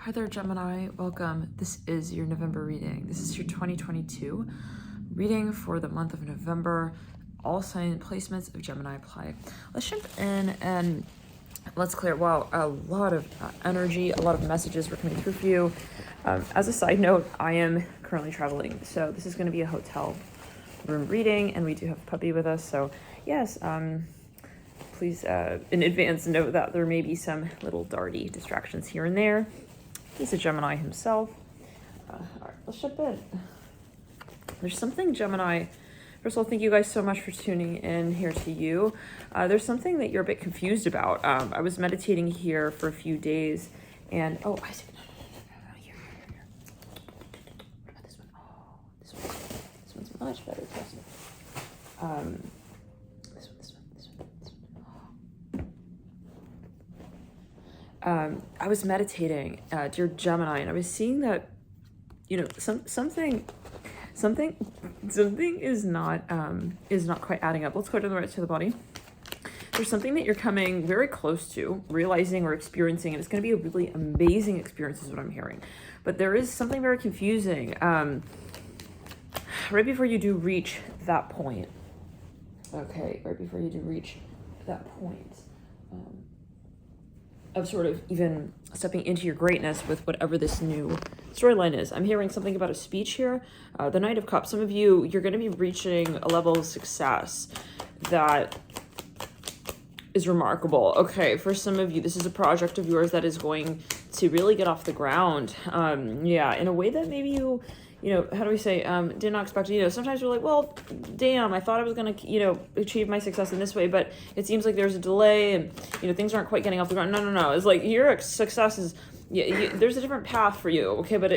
Hi there, Gemini. Welcome. This is your November reading. This is your 2022 reading for the month of November. All sign placements of Gemini apply. Let's jump in and let's clear. Wow, a lot of energy, a lot of messages were coming through for you. As a side note, I am currently traveling, so this is going to be a hotel room reading, and we do have a puppy with us. So yes, please in advance note that there may be some little darty distractions here and there. He's a Gemini himself. All right, let's jump in. There's something Gemini. First of all, thank you guys so much for tuning in here to you. There's something that you're a bit confused about. I was meditating here for a few days, and I see. No, here. What about this one? Oh, this one's much better. Trust me. I was meditating, dear Gemini, and I was seeing that, something is not quite adding up. Let's go to the right to the body. There's something that you're coming very close to realizing or experiencing, and it's going to be a really amazing experience, is what I'm hearing. But there is something very confusing right before you do reach that point. Okay, right before you do reach that point. Of sort of even stepping into your greatness with whatever this new storyline is. I'm hearing something about a speech here. The Knight of Cups. Some of you're going to be reaching a level of success that is remarkable. Okay, for some of you, this is a project of yours that is going to really get off the ground. In a way that maybe you how do we say, did not expect it. Sometimes we're like, well, damn, I thought I was going to, achieve my success in this way, but it seems like there's a delay and, things aren't quite getting off the ground. No. It's like your success is, there's a different path for you. Okay. But,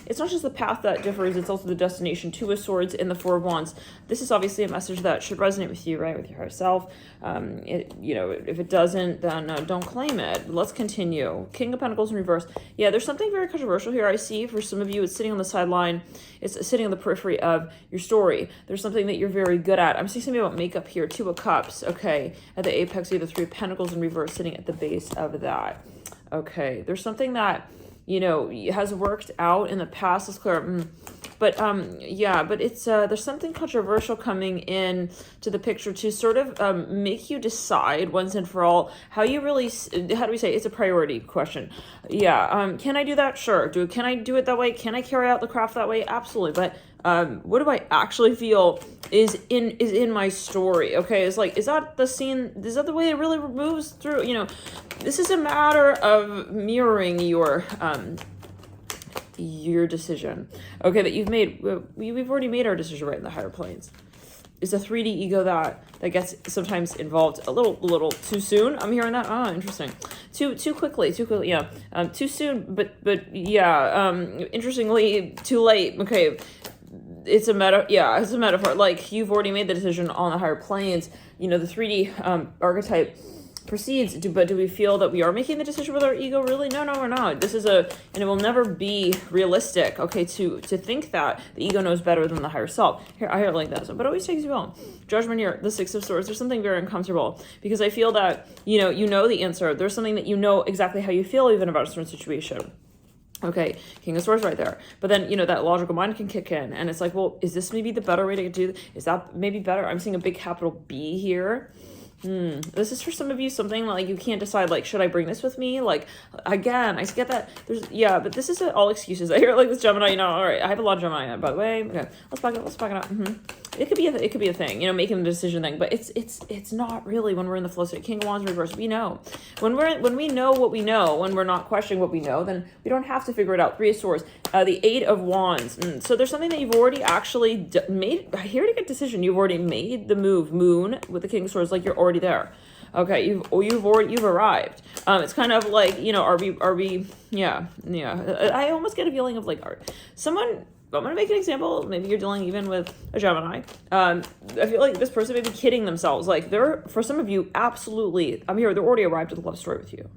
it's not just the path that differs, it's also the destination. Two of Swords and the Four of Wands. This is obviously a message that should resonate with you, right? With your higher self. If it doesn't, then don't claim it. Let's continue. King of Pentacles in reverse. Yeah, there's something very controversial here. I see for some of you, it's sitting on the sideline. It's sitting on the periphery of your story. There's something that you're very good at. I'm seeing something about makeup here. Two of Cups, okay. At the apex, you have the Three of Pentacles in reverse sitting at the base of that. Okay, there's something that has worked out in the past. Let's clear. But it's there's something controversial coming in to the picture to sort of make you decide once and for all how you really, how do we say, it's a priority question. Can I do that? Sure. Can I do it that way? Can I carry out the craft that way? Absolutely. But what do I actually feel is in my story? Okay, it's like, is that the scene? Is that the way it really moves through? This is a matter of mirroring your decision. Okay, that you've made. We've already made our decision right in the higher planes. It's a 3D ego that gets sometimes involved a little too soon. I'm hearing that. Interesting. Too quickly. Yeah. Too soon, but interestingly, too late. Okay. It's a metaphor. Like, you've already made the decision on the higher planes. The 3D archetype proceeds. But do we feel that we are making the decision with our ego? Really? No, we're not. This is and it will never be realistic, okay, to think that the ego knows better than the higher self. Here, I hear it like this, but it always takes you on. Judgment here, the Six of Swords. There's something very uncomfortable because I feel that, you know the answer. There's something that you know exactly how you feel even about a certain situation. Okay, King of Swords right there. But then, that logical mind can kick in. And it's like, well, is this maybe the better way to do this? Is that maybe better? I'm seeing a big capital B here. This is for some of you something like you can't decide, like, should I bring this with me? Like, again, I get that. But this is all excuses. I hear it like this Gemini, all right, I have a lot of Gemini, by the way. Okay, let's back it up. It could be a thing, making the decision thing, but it's not really when we're in the flow state. King of Wands reverse, we know. When we know what we know, when we're not questioning what we know, then we don't have to figure it out. Three of Swords, the Eight of Wands. So there's something that you've already actually made. Here to get decision, you've already made the move. Moon with the King of Swords, like you're already there. Okay, you've arrived. It's kind of like, are we? Yeah. I almost get a feeling of like someone. I'm going to make an example. Maybe you're dealing even with a Gemini. I feel like this person may be kidding themselves. Like, for some of you, absolutely, they're already arrived at the love story with you.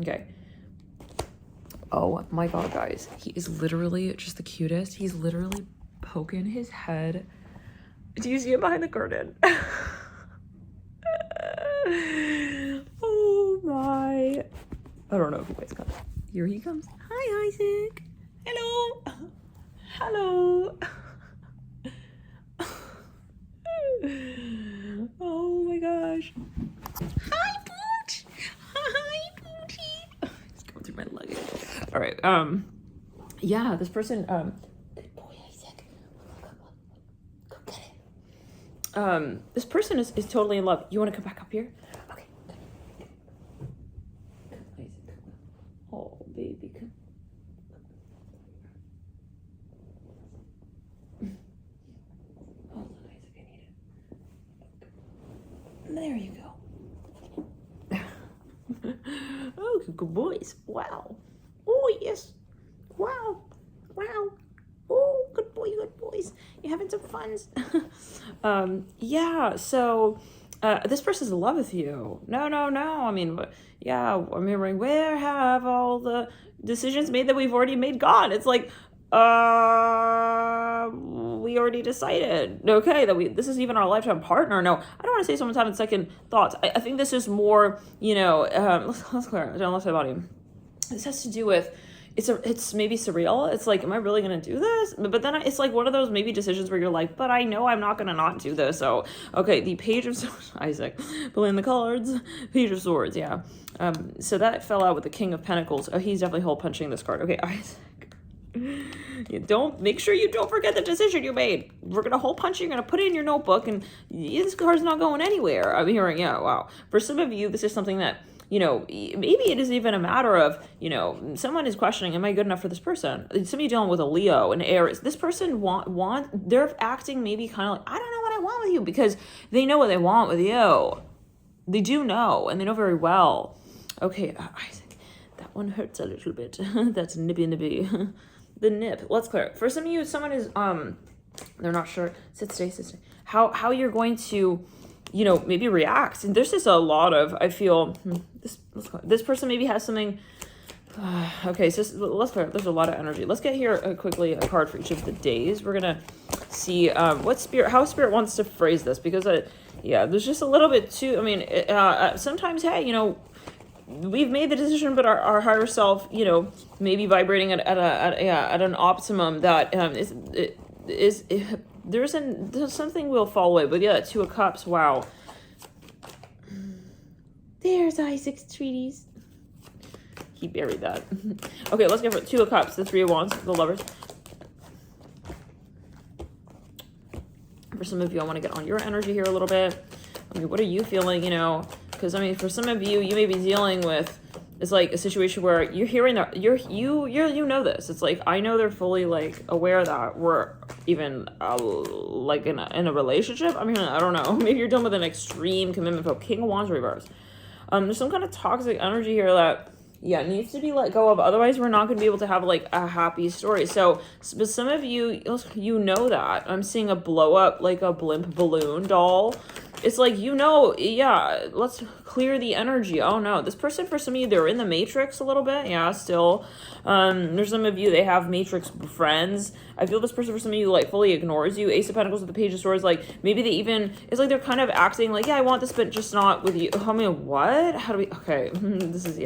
Okay. Oh my God, guys. He is literally just the cutest. He's literally poking his head. Do you see him behind the curtain? Oh my. I don't know if he always comes. Here he comes. Hi, Isaac. Hello. Hello. Oh my gosh. Hi, Pooch. Hi, Poochie. He's going through my luggage. All right. Yeah, this person, good boy, Isaac. Go get it. This person is totally in love. You want to come back up here? Okay. Come, Isaac. Oh, baby, come. Hold on, Isaac, I need it. There you go. Oh, good boys. Wow. Oh, yes. Wow. Wow. Oh, good boy, good boys. You having some fun? Yeah, so this person's in love with you. No. I mean, yeah, I'm remembering, where have all the decisions made that we've already made gone? It's like, we already decided, okay, that this is even our lifetime partner. No, I don't want to say someone's having second thoughts. I think this is more, let's clear it. Don't let my body. This has to do with, it's maybe surreal. It's like, am I really going to do this? But then it's like one of those maybe decisions where you're like, but I know I'm not going to not do this. So, okay, the Page of Swords, Isaac, pulling the cards, Page of Swords, yeah. So that fell out with the King of Pentacles. Oh, he's definitely hole punching this card. Okay, Isaac. Make sure you don't forget the decision you made. We're going to hole punch it. You're going to put it in your notebook, and this card's not going anywhere. I'm hearing, yeah, wow. For some of you, this is something that, maybe it is even a matter of, someone is questioning, am I good enough for this person? Somebody dealing with a Leo, an Aries. This person they're acting maybe kind of like, I don't know what I want with you, because they know what they want with you. They do know, and they know very well. Okay, Isaac, that one hurts a little bit. That's nippy. The nip. Let's clear it. For some of you, someone is, they're not sure. Stay. How you're going to, maybe react. And there's just a lot of, I feel, this person maybe has something. Okay, so let's clear it. There's a lot of energy. Let's get here quickly a card for each of the days. We're going to see how Spirit wants to phrase this, because, there's just a little bit too, sometimes, hey, we've made the decision, but our higher self, maybe vibrating at an optimum that there's something will fall away. But yeah, Two of Cups. Wow. There's Isaac's treaties. He buried that. Okay, let's go for Two of Cups. The Three of Wands. The Lovers. For some of you, I want to get on your energy here a little bit. What are you feeling? Because for some of you, you may be dealing with, it's like a situation where you're hearing that you know this. It's like, I know they're fully like aware that we're even like in a relationship. I don't know. Maybe you're dealing with an extreme commitment. But King of Wands reverse. There's some kind of toxic energy here that needs to be let go of. Otherwise, we're not going to be able to have like a happy story. So, but some of you, know that. I'm seeing a blow up, like a blimp balloon doll. It's like, let's clear the energy. Oh no, this person, for some of you, they're in the Matrix a little bit. Yeah, still. There's some of you, they have Matrix friends. I feel this person, for some of you, like fully ignores you. Ace of Pentacles with the Page of Swords, like maybe they even, it's like they're kind of acting like, I want this, but just not with you. What? How do we, okay, this is,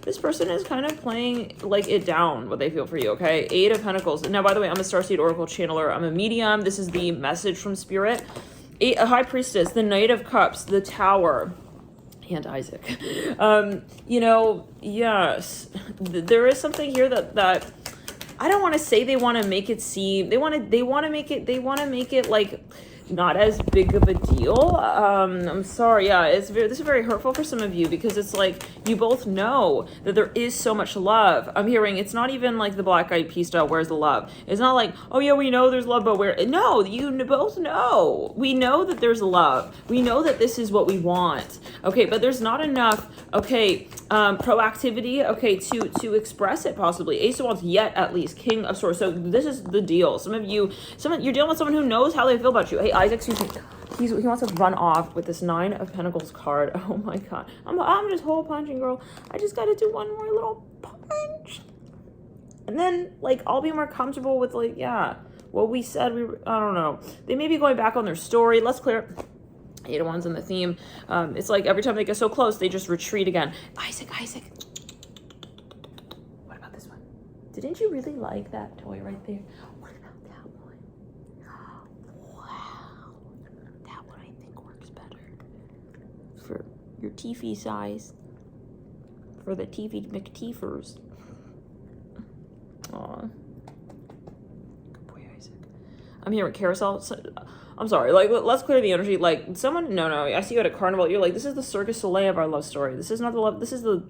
This person is kind of playing like it down, what they feel for you, okay? Eight of Pentacles. Now, by the way, I'm a Starseed Oracle channeler. I'm a medium. This is the message from Spirit. A High Priestess, the Knight of Cups, the Tower, and Isaac. Yes, there is something here that I don't want to say they want to make it seem, they want to make it like not as big of a deal. I'm sorry. Yeah, this is very hurtful for some of you, because it's like you both know that there is so much love. I'm hearing it's not even like the Black Eyed Peas style, where's the love? It's not like, oh yeah, we know there's love, but no, you both know. We know that there's love. We know that this is what we want. Okay, but there's not enough, proactivity, to express it possibly. Ace of Wands, yet at least. King of Swords. So this is the deal. You're dealing with someone who knows how they feel about you. Hey, Isaac, he wants to run off with this Nine of Pentacles card. Oh my god. I'm just hole punching, girl. I just gotta do one more little punch. And then, like, I'll be more comfortable with, like, what we said. I don't know. They may be going back on their story. Let's clear. Eight of Wands in the theme. It's like every time they get so close, they just retreat again. Isaac. What about this one? Didn't you really like that toy right there? What about that one? Wow. That one I think works better. For your teefy size. For the teefy McTeefers. Aw. Good boy, Isaac. I'm here at Carousel. I'm sorry, like, let's clear the energy. Like, someone, no, I see you at a carnival. You're like, this is the Cirque du Soleil of our love story. This is not the love, this is the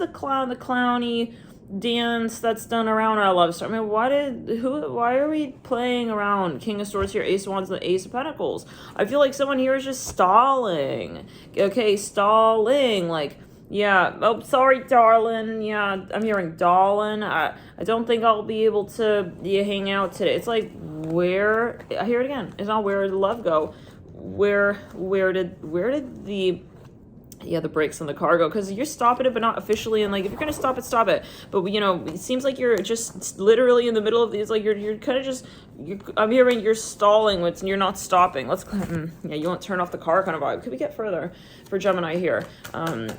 clowny dance that's done around our love story. I mean, why are we playing around? King of Swords here, Ace of Wands, the Ace of Pentacles. I feel like someone here is just stalling. Okay, stalling, like, yeah, oh, sorry, darling. Yeah, I'm hearing darling. I don't think I'll be able to hang out today. It's like, where, I hear it again. It's not where did the love go? Where did the brakes on the car go? Because you're stopping it, but not officially. And like, if you're gonna stop it. But you know, it seems like you're just literally in the middle of these. Like you're kind of just. I'm hearing you're stalling, and you're not stopping. Let's. Yeah, you won't turn off the car kind of vibe. Could we get further for Gemini here?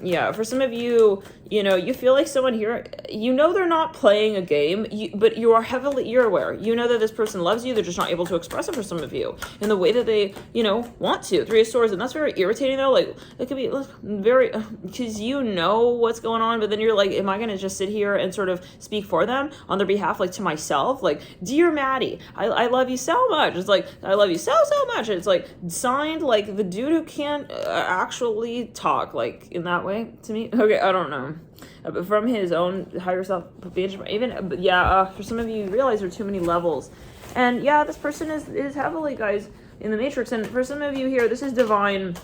Yeah, for some of you, you know, you feel like someone here. You know they're not playing a game, but you're aware. You know that this person loves you. They're just not able to express it for some of you in the way that they, you know, want to. Three of Swords, and that's very irritating though. Like it could be very, because you know what's going on, but then you're like, am I gonna just sit here and sort of speak for them on their behalf, like to myself, like, dear Maddie, I love you so much. It's like, I love you so much. It's like signed like the dude who can't actually talk, like in that way to me. Okay, I don't know, but from his own higher self, even, but yeah, for some of you realize there are too many levels, and yeah, this person is heavily, guys, in the matrix, and for some of you here, this is divine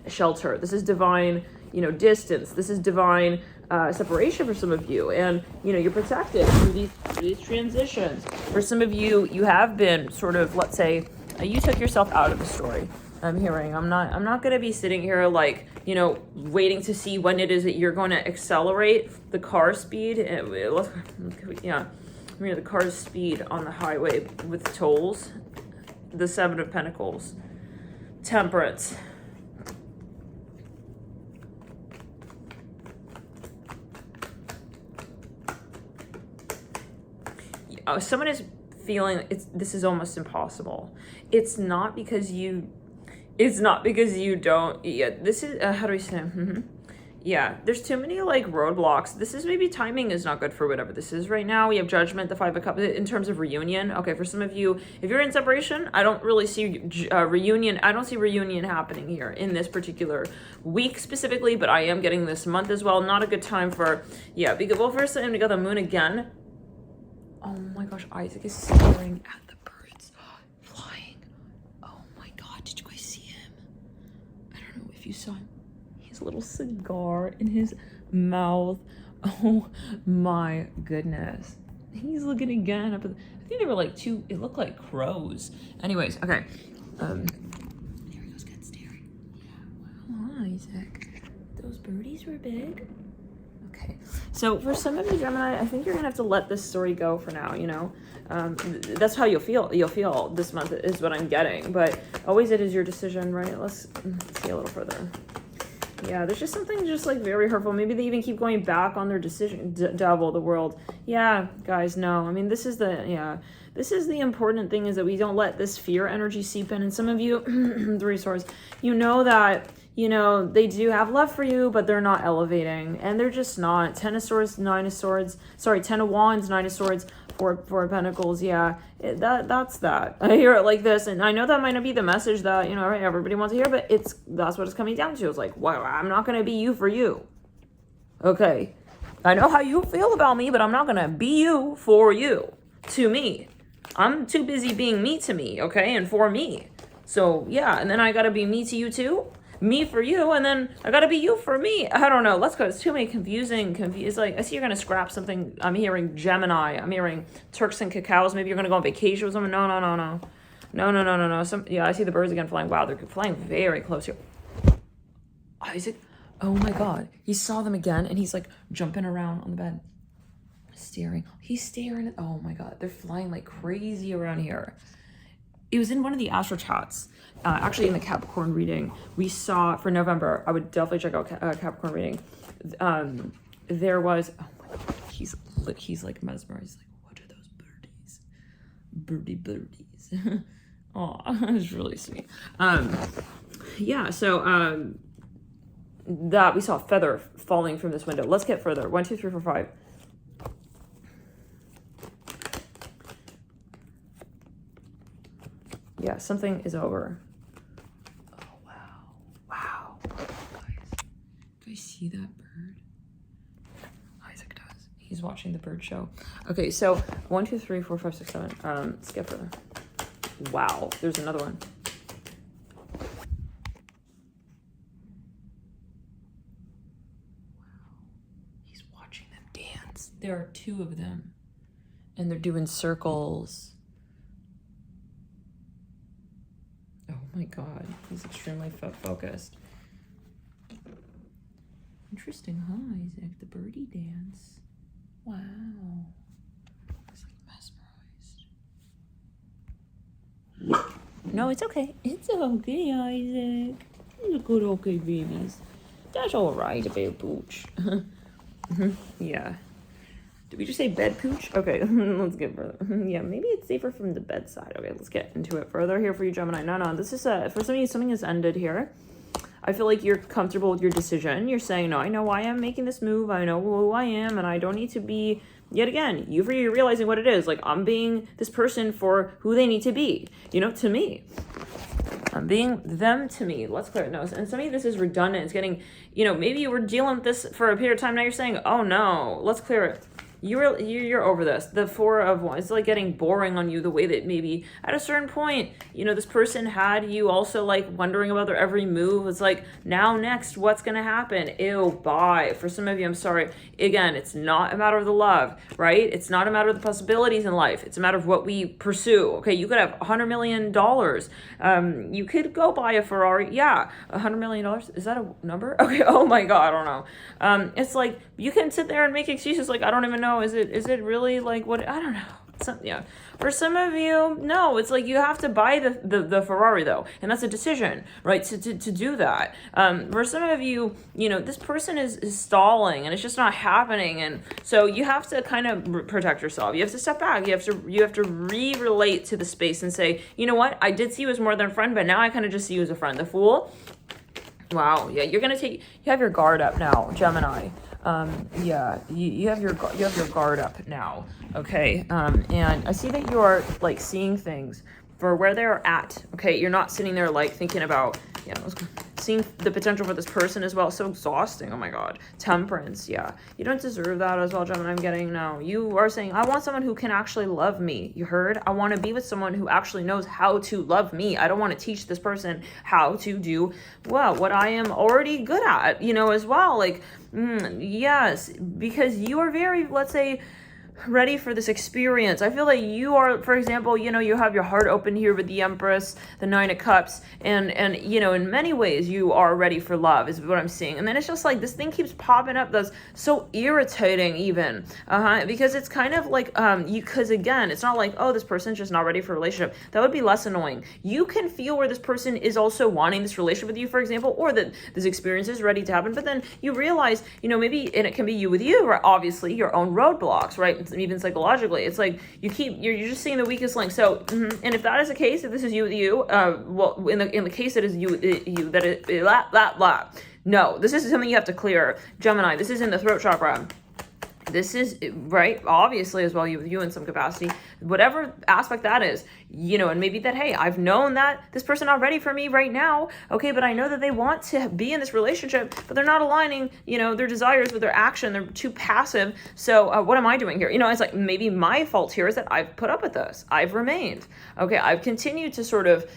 shelter. This is divine, you know, distance. This is divine separation for some of you, and you know, you're protected through these transitions. For some of you, you have been sort of, let's say, you took yourself out of the story. I'm hearing. I'm not going to be sitting here like, you know, waiting to see when it is that you're going to accelerate the car speed. Yeah, I mean, the car's speed on the highway with tolls. The Seven of Pentacles, Temperance. Someone is feeling this is almost impossible. It's not because you don't. Yeah, this is how do we say? Yeah, there's too many like roadblocks. This is maybe timing is not good for whatever this is right now. We have Judgment, the Five of Cups in terms of reunion. Okay, for some of you, if you're in separation, I don't really see reunion. I don't see reunion happening here in this particular week specifically, but I am getting this month as well. Not a good time for, yeah, because well, first time we got the moon again. Oh my gosh, Isaac is staring at the birds flying. Oh my god, did you guys see him? I don't know if you saw him. His little cigar in his mouth. Oh my goodness. He's looking again up at I think they were like two, it looked like crows. Anyways, okay. There he goes, good staring. Yeah, wow, Isaac. Those birdies were big. Okay, so for some of you, Gemini, I think you're gonna have to let this story go for now, you know. That's how you'll feel this month is what I'm getting, but always it is your decision, right? Let's see a little further. Yeah, there's just something just like very hurtful. Maybe they even keep going back on their decision. Devil, the world. Yeah, guys, no. I mean, this is the important thing, is that we don't let this fear energy seep in. And some of you, Three of Swords, you know that, you know, they do have love for you, but they're not elevating. And they're just not. Ten of Swords, Nine of Swords. Sorry, Ten of Wands, Nine of Swords, Four of Pentacles. Yeah, that's that. I hear it like this. And I know that might not be the message that, you know, everybody wants to hear, but that's what it's coming down to. It's like, wow, I'm not going to be you for you. Okay. I know how you feel about me, but I'm not going to be you for you. To me. I'm too busy being me to me, okay? And for me. So, yeah. And then I got to be me to you too. Me for you, and then I gotta be you for me. I don't know. Let's go. It's too many confusing. It's like, I see you're gonna scrap something. I'm hearing Gemini. I'm hearing Turks and Cacaos. Maybe you're gonna go on vacation with someone. No. Yeah, I see the birds again flying. Wow, they're flying very close here. Isaac, oh my god, he saw them again, and he's like jumping around on the bed, staring. He's staring at. Oh my god, they're flying like crazy around here. it was in one of the astro chats, actually in the Capricorn reading we saw for November. I would definitely check out Capricorn reading. There was, oh my god, he's like mesmerized, like, what are those birdies? Oh, it was really sweet. Yeah, so that we saw a feather falling from this window. Let's get further. 1, 2, 3, 4, 5. Yeah, something is over. Oh, wow. Wow. Guys, see that bird? Isaac does. He's watching the bird show. Okay, so 1, 2, 3, 4, 5, 6, 7. Let's get further. Wow, there's another one. Wow. He's watching them dance. There are 2 of them. And they're doing circles. Oh my god, he's extremely focused. Interesting, huh, Isaac? The birdie dance. Wow. He's like mesmerized. No, it's okay. It's okay, Isaac. It's a good okay, Venus. That's alright, a bit pooch. Yeah. Did we just say bed pooch? Okay, let's get further. Yeah, maybe it's safer from the bedside. Okay, let's get into it further here for you, Gemini. No, this is for some of you, something has ended here. I feel like you're comfortable with your decision. You're saying, no, I know why I'm making this move. I know who I am, and I don't need to be, yet again, you're realizing what it is. Like, I'm being this person for who they need to be, to me. I'm being them to me. Let's clear it. No, and some of you, this is redundant. It's getting, maybe you were dealing with this for a period of time. Now you're saying, oh no, let's clear it. You're over this. The 4 of Wands, it's like getting boring on you, the way that maybe at a certain point, this person had you also like wondering about their every move. It's like, now next, what's going to happen? Ew, bye. For some of you, I'm sorry. Again, it's not a matter of the love, right? It's not a matter of the possibilities in life. It's a matter of what we pursue. Okay, you could have $100 million. You could go buy a Ferrari. Yeah, $100 million. Is that a number? Okay, oh my God, I don't know. It's like, you can sit there and make excuses like, I don't even know. Is it really like what? I don't know. Yeah. For some of you, no, it's like you have to buy the Ferrari though. And that's a decision, right? To do that. For some of you, this person is stalling and it's just not happening. And so you have to kind of protect yourself. You have to step back. You have to re-relate to the space and say, you know what? I did see you as more than a friend, but now I kind of just see you as a friend. The Fool. Wow. Yeah. You have your guard up now, Gemini. Yeah, you have your guard up now. Okay. And I see that you are like seeing things for where they're at. Okay. You're not sitting there like thinking about, seeing the potential for this person as well. It's so exhausting. Oh my God. Temperance. Yeah. You don't deserve that as well, Gemini. I'm getting now. You are saying, I want someone who can actually love me. You heard? I want to be with someone who actually knows how to love me. I don't want to teach this person how to do, well, what I am already good at, as well. Like, yes, because you are very, let's say, ready for this experience. I feel like you are, for example, you have your heart open here with the Empress, the 9 of Cups, and in many ways you are ready for love is what I'm seeing. And then it's just like this thing keeps popping up that's so irritating even, because it's kind of like, because again, it's not like, oh, this person's just not ready for a relationship. That would be less annoying. You can feel where this person is also wanting this relationship with you, for example, or that this experience is ready to happen, but then you realize, maybe, and it can be you with you, right? Obviously your own roadblocks, right? Even psychologically, it's like you're just seeing the weakest link. So, and if that is the case, if this is you with you, well, in the case that is you that it blah. No, this is something you have to clear, Gemini. This is in the throat chakra. This is, right, obviously as well, you in some capacity, whatever aspect that is, and maybe that, hey, I've known that this person not ready for me right now, okay, but I know that they want to be in this relationship, but they're not aligning, their desires with their action. They're too passive. So what am I doing here? It's like maybe my fault here is that I've put up with this. I've remained. Okay, I've continued to sort of,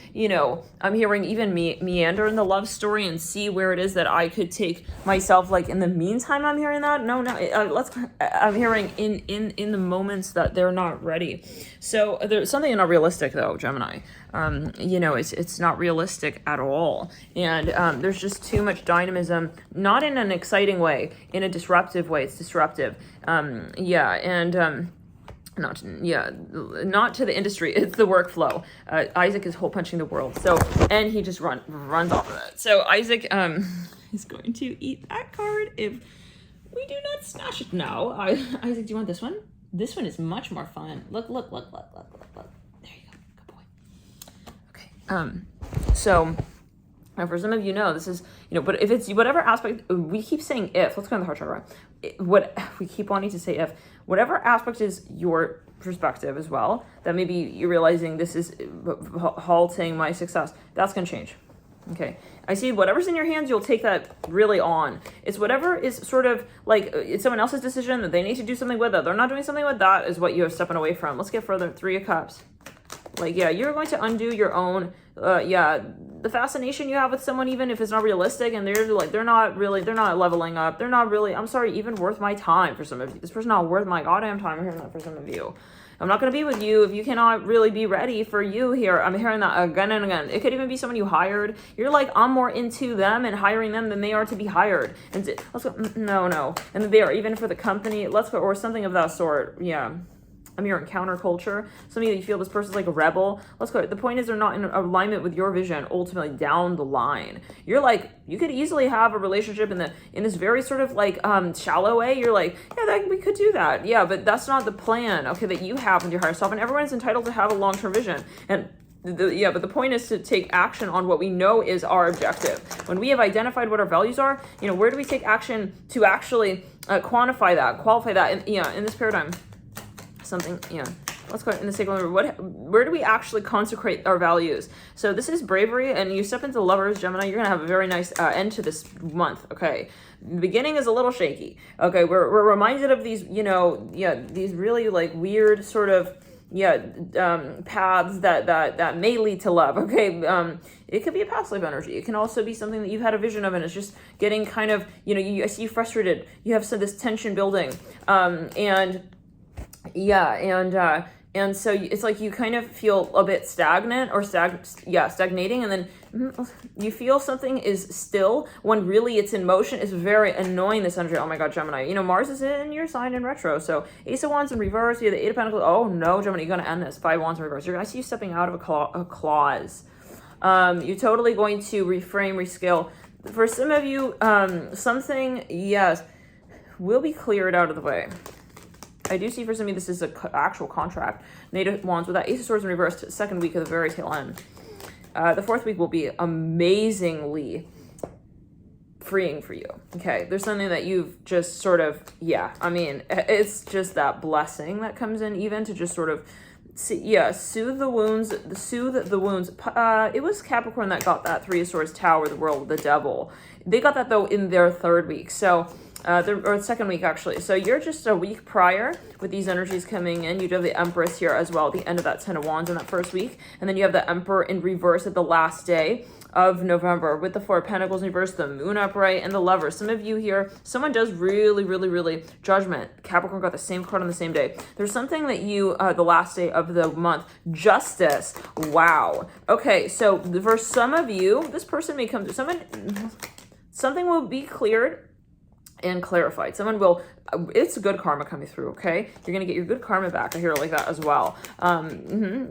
I'm hearing even meander in the love story and see where it is that I could take myself, like in the meantime. I'm hearing that. No, I'm hearing in the moments that they're not ready. So there's something not realistic though, Gemini. It's not realistic at all. And there's just too much dynamism, not in an exciting way, in a disruptive way. It's disruptive. not to the industry, it's the workflow. Isaac is hole punching the world, so, and he just runs off of it. So Isaac is going to eat that card if we do not snatch it now. Isaac, do you want this one? This one is much more fun. Look. There you go, good boy. Okay, so now for some of you know, this is, but if it's whatever aspect, we keep saying if, let's go on the heart chakra. What we keep wanting to say if, whatever aspect is your perspective as well, that maybe you're realizing this is halting my success, that's going to change. Okay, I see whatever's in your hands, you'll take that really on. It's whatever is sort of like it's someone else's decision that they need to do something with it. They're not doing something with that is what you're stepping away from. Let's get further. 3 of Cups. Like, yeah, you're going to undo your own, the fascination you have with someone, even if it's not realistic and they're not leveling up. They're not really, I'm sorry, even worth my time for some of you. This person's not worth my goddamn time. I'm hearing that for some of you. I'm not going to be with you if you cannot really be ready for you here. I'm hearing that again and again. It could even be someone you hired. You're like, I'm more into them and hiring them than they are to be hired. And let's go, no. And they are even for the company. Let's go, or something of that sort. Yeah. I'm hearing counterculture. Some of you feel this person's like a rebel. Let's go. The point is they're not in alignment with your vision ultimately down the line. You're like, you could easily have a relationship in this very sort of like shallow way. You're like, yeah, we could do that. Yeah, but that's not the plan, okay, that you have with your higher self. And everyone's entitled to have a long-term vision. And but the point is to take action on what we know is our objective. When we have identified what our values are, where do we take action to actually quantify that, qualify that? In this paradigm. Let's go in the sacred where do we actually consecrate our values? So this is bravery, and you step into Lovers, Gemini, you're gonna have a very nice end to this month. Okay, the beginning is a little shaky. Okay, we're reminded of these these really like weird sort of paths that may lead to love. Okay, it could be a past life energy. It can also be something that you've had a vision of and it's just getting kind of I see you frustrated. You have this tension building, and so it's like you kind of feel a bit stagnant or stagnating, and then you feel something is still when really it's in motion. It's very annoying, this energy. Oh my God, Gemini. Mars is in your sign in retro, so Ace of Wands in reverse. You have the 8 of Pentacles. Oh no, Gemini, you're gonna end this. 5 Wands in reverse. I see you stepping out of a clause. You're totally going to reframe, rescale. For some of you, something will be cleared out of the way. I do see for some of you this is an actual contract. Native of Wands with that Ace of Swords in reverse, second week of the very tail end. The 4th week will be amazingly freeing for you. Okay, there's something that you've just sort of, it's just that blessing that comes in, even to just sort of, soothe the wounds. It was Capricorn that got that 3 of Swords Tower, the world, the devil. They got that though in their 3rd week. So, or 2nd week actually. So you're just a week prior with these energies coming in. You'd have the Empress here as well, the end of that 10 of Wands in that 1st week. And then you have the Emperor in reverse at the last day of November with the 4 of Pentacles in reverse, the Moon upright, and the Lovers. Some of you here, someone does really Judgment. Capricorn got the same card on the same day. There's something that you, the last day of the month, Justice. Wow. Okay, so for some of you, this person may come to something will be cleared and clarified. Someone will, it's good karma coming through, okay? You're gonna get your good karma back. I hear it like that as well.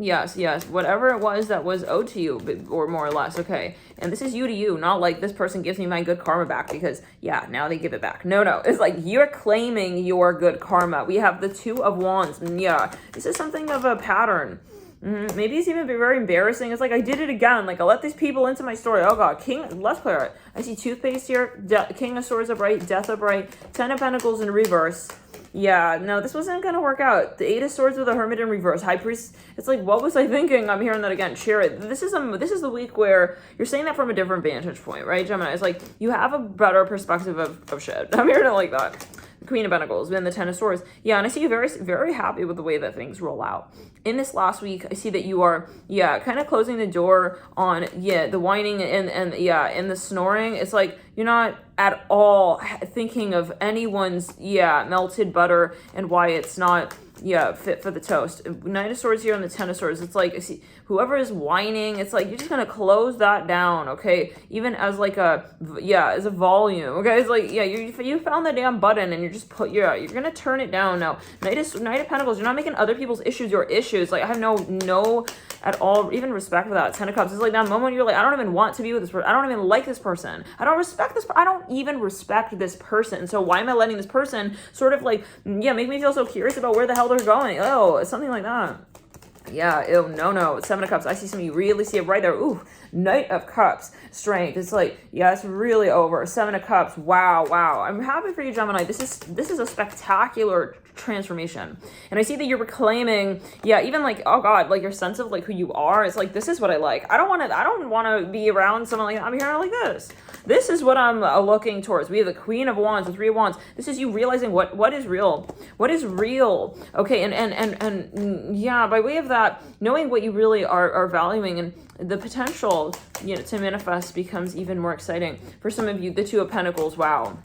Yes. Whatever it was that was owed to you, or more or less, okay? And this is you to you, not like this person gives me my good karma back because, now they give it back. No. It's like you're claiming your good karma. We have the 2 of Wands. This is something of a pattern. Maybe it's even very embarrassing. It's like, I did it again. Like, I let these people into my story. Oh God, let's clear it. I see toothpaste here, King of Swords upright, Death upright, 10 of Pentacles in reverse. No, this wasn't going to work out. The 8 of Swords with the Hermit in reverse, High Priest. It's like, what was I thinking? I'm hearing that again. Share it. This is the week where you're saying that from a different vantage point, right, Gemini? It's like, you have a better perspective of shit. I'm hearing it like that. Queen of Pentacles, then the 10 of Swords. And I see you very, very happy with the way that things roll out. In this last week, I see that you are, kind of closing the door on, the whining and the snoring. It's like, you're not at all thinking of anyone's, melted butter and why it's not, fit for the toast. 9 of Swords here on the 10 of Swords. It's like, I see, whoever is whining, it's like, you're just going to close that down, okay? Even as like as a volume, okay? It's like, you found the damn button and you're just you're going to turn it down now. Knight of Pentacles, you're not making other people's issues your issues. Like, I have no at all even respect for that. Ten of Cups, it's like that moment you're like, I don't even want to be with this person. I don't even like this person. I don't respect this. I don't even respect this person. So why am I letting this person sort of like, make me feel so curious about where the hell they're going? Oh, something like that. Yeah, ew, no. Seven of Cups. I see something, you really see it right there. Ooh, Knight of Cups. Strength. It's like, yeah, it's really over. Seven of Cups. Wow. I'm happy for you, Gemini. This is a spectacular transformation. And I see that you're reclaiming, even like, oh God, like your sense of like who you are. It's like, this is what I like. I don't want to be around someone like, I'm here like this. This is what I'm looking towards. We have the Queen of Wands, the Three of Wands. This is you realizing what is real. What is real? Okay, and by way of that, knowing what you really are valuing, and the potential, to manifest becomes even more exciting. For some of you, the Two of Pentacles, wow.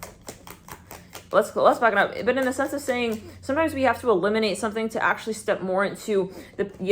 Let's back it up. But in the sense of saying, sometimes we have to eliminate something to actually step more into there's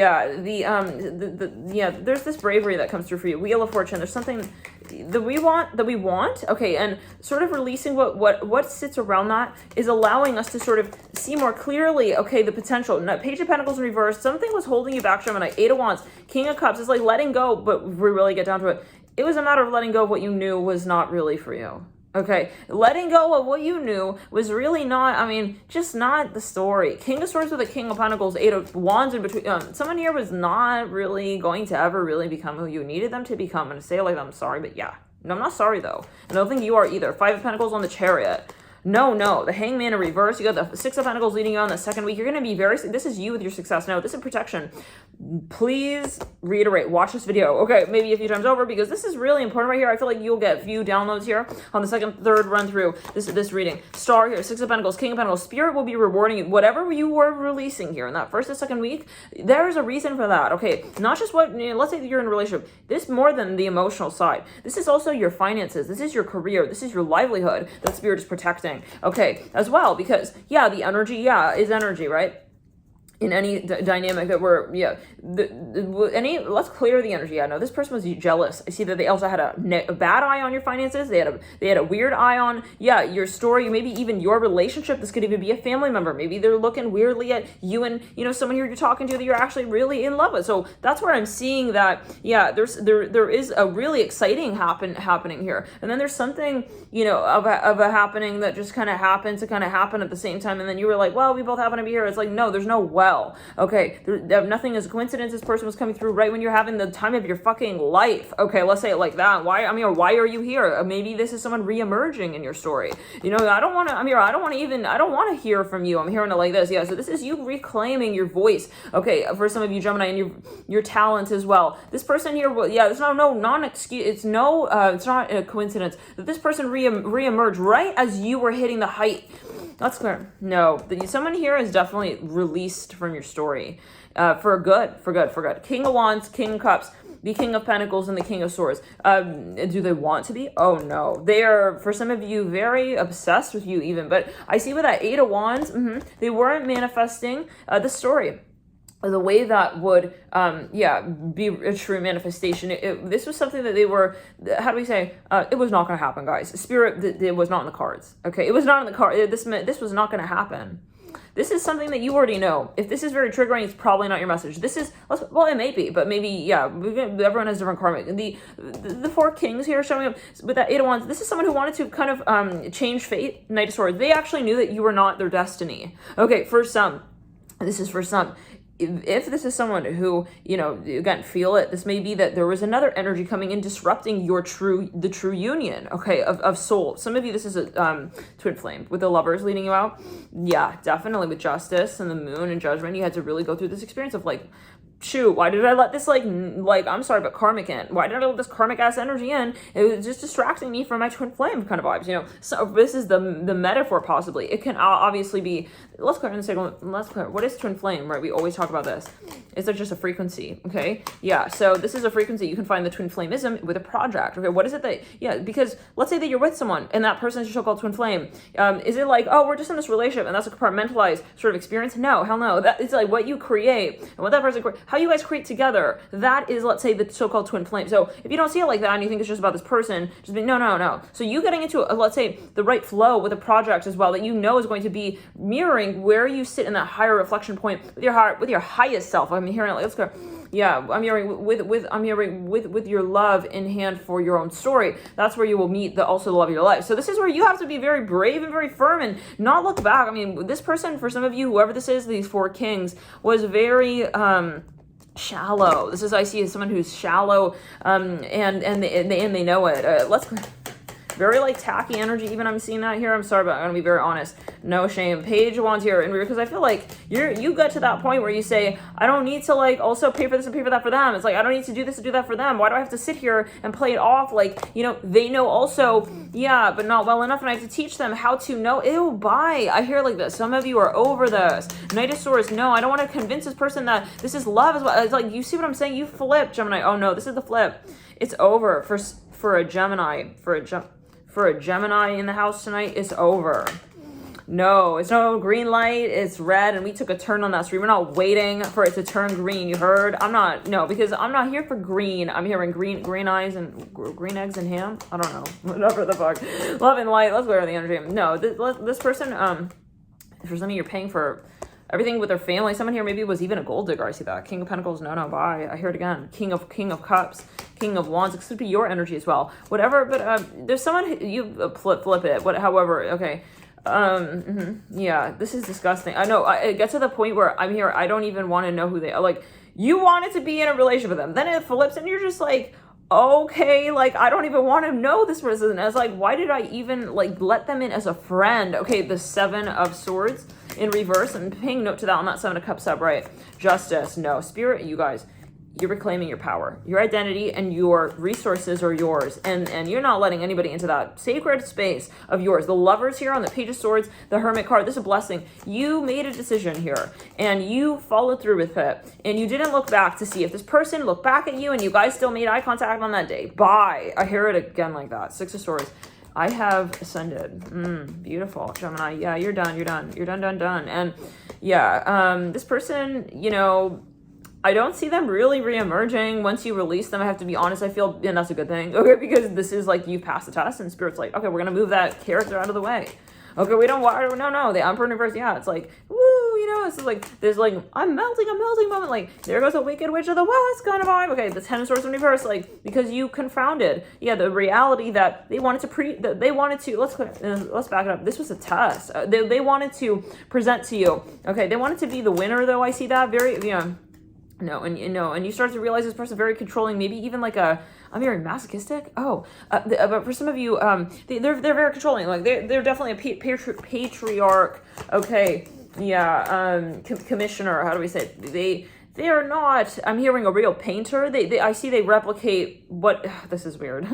this bravery that comes through for you. Wheel of Fortune. There's something that we want. Okay, and sort of releasing what sits around that is allowing us to sort of see more clearly, okay, the potential. Now, Page of Pentacles in reverse. Something was holding you back, Gemini. Eight of Wands, King of Cups. It's like letting go, but we really get down to it. It was a matter of letting go of what you knew was not really for you. Okay, letting go of what you knew was really not, just not the story. King of Swords with a King of Pentacles, Eight of Wands in between. Someone here was not really going to ever really become who you needed them to become. I'm going to say it like that, I'm sorry, but yeah. No, I'm not sorry though. I don't think you are either. Five of Pentacles on the Chariot. No. The Hangman in reverse. You got the Six of Pentacles leading you on the second week. You're going to be this is you with your success. No, this is protection. Please reiterate. Watch this video. Okay, maybe a few times over because this is really important right here. I feel like you'll get a few downloads here on the third run through this reading. Star here. Six of Pentacles, King of Pentacles. Spirit will be rewarding you. Whatever you were releasing here in that first and second week, there's a reason for that. Okay, not just let's say that you're in a relationship. This more than the emotional side. This is also your finances. This is your career. This is your livelihood that Spirit is protecting. Okay, as well, because the energy, is energy, right? In any dynamic that we're, let's clear the energy. I know this person was jealous. I see that they also had a bad eye on your finances. They had a weird eye on, your story, maybe even your relationship. This could even be a family member. Maybe they're looking weirdly at you and, someone you're talking to that you're actually really in love with. So that's where I'm seeing that, there is a really exciting happening here. And then there's something, of a happening that just kind of happened to kind of happen at the same time. And then you were like, well, we both happen to be here. It's like, no, there's no well. Okay, nothing is a coincidence. This person was coming through right when you're having the time of your fucking life. Okay, let's say it like that. Why are you here? Maybe this is someone re-emerging in your story. I don't want to hear from you. I'm hearing it like this. Yeah, so this is you reclaiming your voice. Okay, for some of you, Gemini, and your talents as well. This person here, there's non-excuse. It's not a coincidence that this person re-emerged right as you were hitting the height. That's clear. No, someone here is definitely released from your story, for good. King of Wands, King of Cups, the King of Pentacles, and the King of Swords. Do they want to be? Oh no, they are, for some of you, very obsessed with you even. But I see with that Eight of Wands, they weren't manifesting the story the way that would, be a true manifestation. This was something that they were, how do we say, it was not going to happen, guys. Spirit, it was not in the cards. Okay, it was not in the card. This was not going to happen. This is something that you already know. If this is very triggering, it's probably not your message. This is, well, it may be, but maybe, everyone has different karmic. The Four Kings here showing up with that Eight of Wands. This is someone who wanted to kind of change fate, Knight of Swords. They actually knew that you were not their destiny. Okay, for some, this is for some. If this is someone who, again, feel it, this may be that there was another energy coming in disrupting the true union, okay, of soul. Some of you, this is a twin flame with the Lovers leading you out. Yeah, definitely with Justice and the Moon and Judgment. You had to really go through this experience of like, shoot, why did I let this I'm sorry, but karmic in? Why did I let this karmic ass energy in? It was just distracting me from my twin flame kind of vibes, So this is the metaphor possibly. It can obviously be, let's clear in the second one. Let's clear. What is twin flame, right? We always talk about this. It's just a frequency, okay? Yeah, so this is a frequency. You can find the twin flameism with a project, okay? What is it that, because let's say that you're with someone and that person is your so-called twin flame. Is it like, oh, we're just in this relationship and that's a compartmentalized sort of experience? No, hell no. It's like what you create and what that person creates. how you guys create together. That is, let's say, the so-called twin flame. So if you don't see it like that and you think it's just about this person, just be, no. So you getting into, let's say, the right flow with a project as well that you know is going to be mirroring where you sit in that higher reflection point with your heart, with your highest self. I'm hearing it, like, let's go. Yeah, I'm hearing with your love in hand for your own story. That's where you will meet the love of your life. So this is where you have to be very brave and very firm and not look back. I mean, this person, for some of you, whoever this is, these 4 kings, was very shallow. This is, I see, as someone who's shallow, and they know it. Let's very like tacky energy. Even I'm seeing that here. I'm sorry, but I'm gonna be very honest. No shame. Page wands here, and because I feel like you get to that point where you say, I don't need to like also pay for this and pay for that for them. It's like I don't need to do this and do that for them. Why do I have to sit here and play it off like, you know, they know also, yeah, but not well enough, and I have to teach them how to know. Ew, bye. I hear like this. Some of you are over this. Knight of Swords. No, I don't want to convince this person that this is love as well. It's like, you see what I'm saying? You flip, Gemini. Oh no, this is the flip. It's over for a Gemini. For a Gemini in the house tonight, it's over. No, it's no green light, it's red, and we took a turn on that street. We're not waiting for it to turn green, you heard? Because I'm not here for green. I'm hearing green eyes and green eggs and ham. I don't know, whatever the fuck. Love and light, let's go over the energy. No, this person, for some of you, you're paying for everything with their family. Someone here maybe was even a gold digger. I see that. King of Pentacles, no, bye. I hear it again. King of Cups, King of Wands. It could be your energy as well. Whatever, but there's someone, you flip it. However, okay. Yeah, this is disgusting. I know, it gets to the point where I'm here, I don't even want to know who they are. Like, you wanted to be in a relationship with them. Then it flips and you're just like, okay, like, I don't even want to know this person. As like, why did I even like let them in as a friend? Okay, the 7 of Swords in reverse. I'm paying note to that on that 7 of Cups upright. Justice, no. Spirit, you guys, you're reclaiming your power. Your identity and your resources are yours. And you're not letting anybody into that sacred space of yours. The Lovers here on the Page of Swords, the Hermit card, this is a blessing. You made a decision here and you followed through with it. And you didn't look back to see if this person looked back at you and you guys still made eye contact on that day. Bye. I hear it again like that. 6 of Swords. I have ascended. Beautiful, Gemini. Yeah, you're done. You're done. And yeah, this person, you know, I don't see them really re-emerging once you release them. I have to be honest. I feel, and that's a good thing. Okay, because this is like, you passed the test and Spirit's like, okay, we're going to move that character out of the way. Okay, we don't want, no, the Emperor in reverse. Yeah, it's like, woo, you know, it's like, there's like, I'm melting moment. Like, there goes a Wicked Witch of the West kind of vibe. Okay, the 10 of Swords in reverse, like, because you confounded, yeah, the reality that they wanted to, let's back it up. This was a test. They wanted to present to you. Okay, they wanted to be the winner though. I see that very, you know. No, and you start to realize this person very controlling, maybe even like I'm very masochistic. But for some of you, they're very controlling. Like they're definitely a patriarch. Okay, yeah, commissioner. How do we say it? They are not. I'm hearing a real painter. I see they replicate what. This is weird,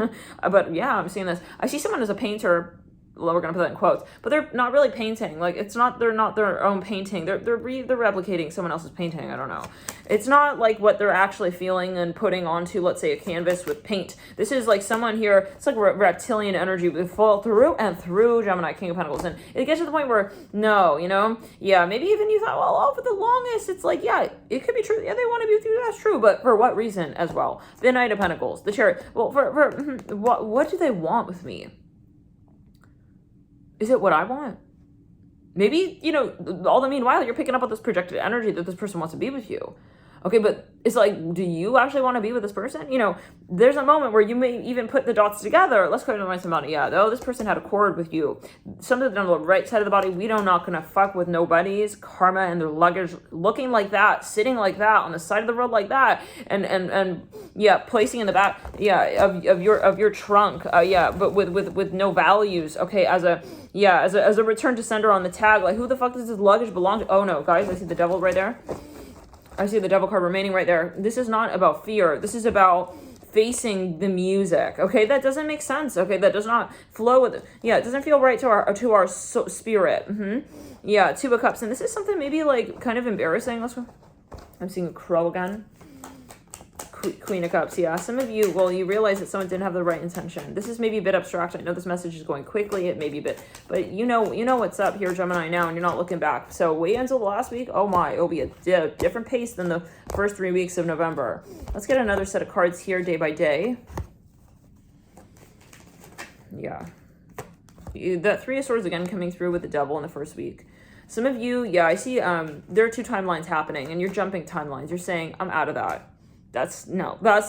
but yeah, I'm seeing this. I see someone as a painter. Well, we're gonna put that in quotes, but they're not really painting. Like they're not their own painting. They're replicating someone else's painting. I don't know. It's not like what they're actually feeling and putting onto, let's say, a canvas with paint. This is like someone here. It's like reptilian energy with fall through and through Gemini, King of Pentacles, and it gets to the point where no, you know, yeah, maybe even you thought, well, for the longest, it's like, yeah, it could be true. Yeah, they want to be with you. That's true, but for what reason as well? The Knight of Pentacles, the Chariot. Well, for what do they want with me? Is it what I want? Maybe, you know, all the meanwhile, you're picking up on this projected energy that this person wants to be with you. Okay, but it's like, do you actually want to be with this person? You know, there's a moment where you may even put the dots together. Let's go to somebody. Yeah, oh, this person had a cord with you. Something on the right side of the body. We are not going to fuck with nobody's karma and their luggage looking like that, sitting like that, on the side of the road like that, and yeah, placing in the back, yeah, of your trunk, yeah, but with no values. Okay, as a return to sender on the tag, like, who the fuck does this luggage belong to? Oh no, guys, I see the devil right there. I see the devil card remaining right there. This is not about fear. This is about facing the music. Okay, that doesn't make sense. Okay, that does not flow with it. Yeah, it doesn't feel right to our spirit. Yeah, 2 of Cups, and this is something maybe like kind of embarrassing. Let's go. I'm seeing a crow again. Queen of Cups. Yeah, some of you, well, you realize that someone didn't have the right intention. This is maybe a bit abstract. I know this message is going quickly. It may be a bit, but you know what's up here, Gemini, now, and you're not looking back. So wait until the last week. Oh my, it'll be a different pace than the first 3 weeks of November. Let's get another set of cards here, day by day. Yeah. That Three of Swords again coming through with the Devil in the first week. Some of you, yeah, I see there are 2 timelines happening, and you're jumping timelines. You're saying, I'm out of that. That's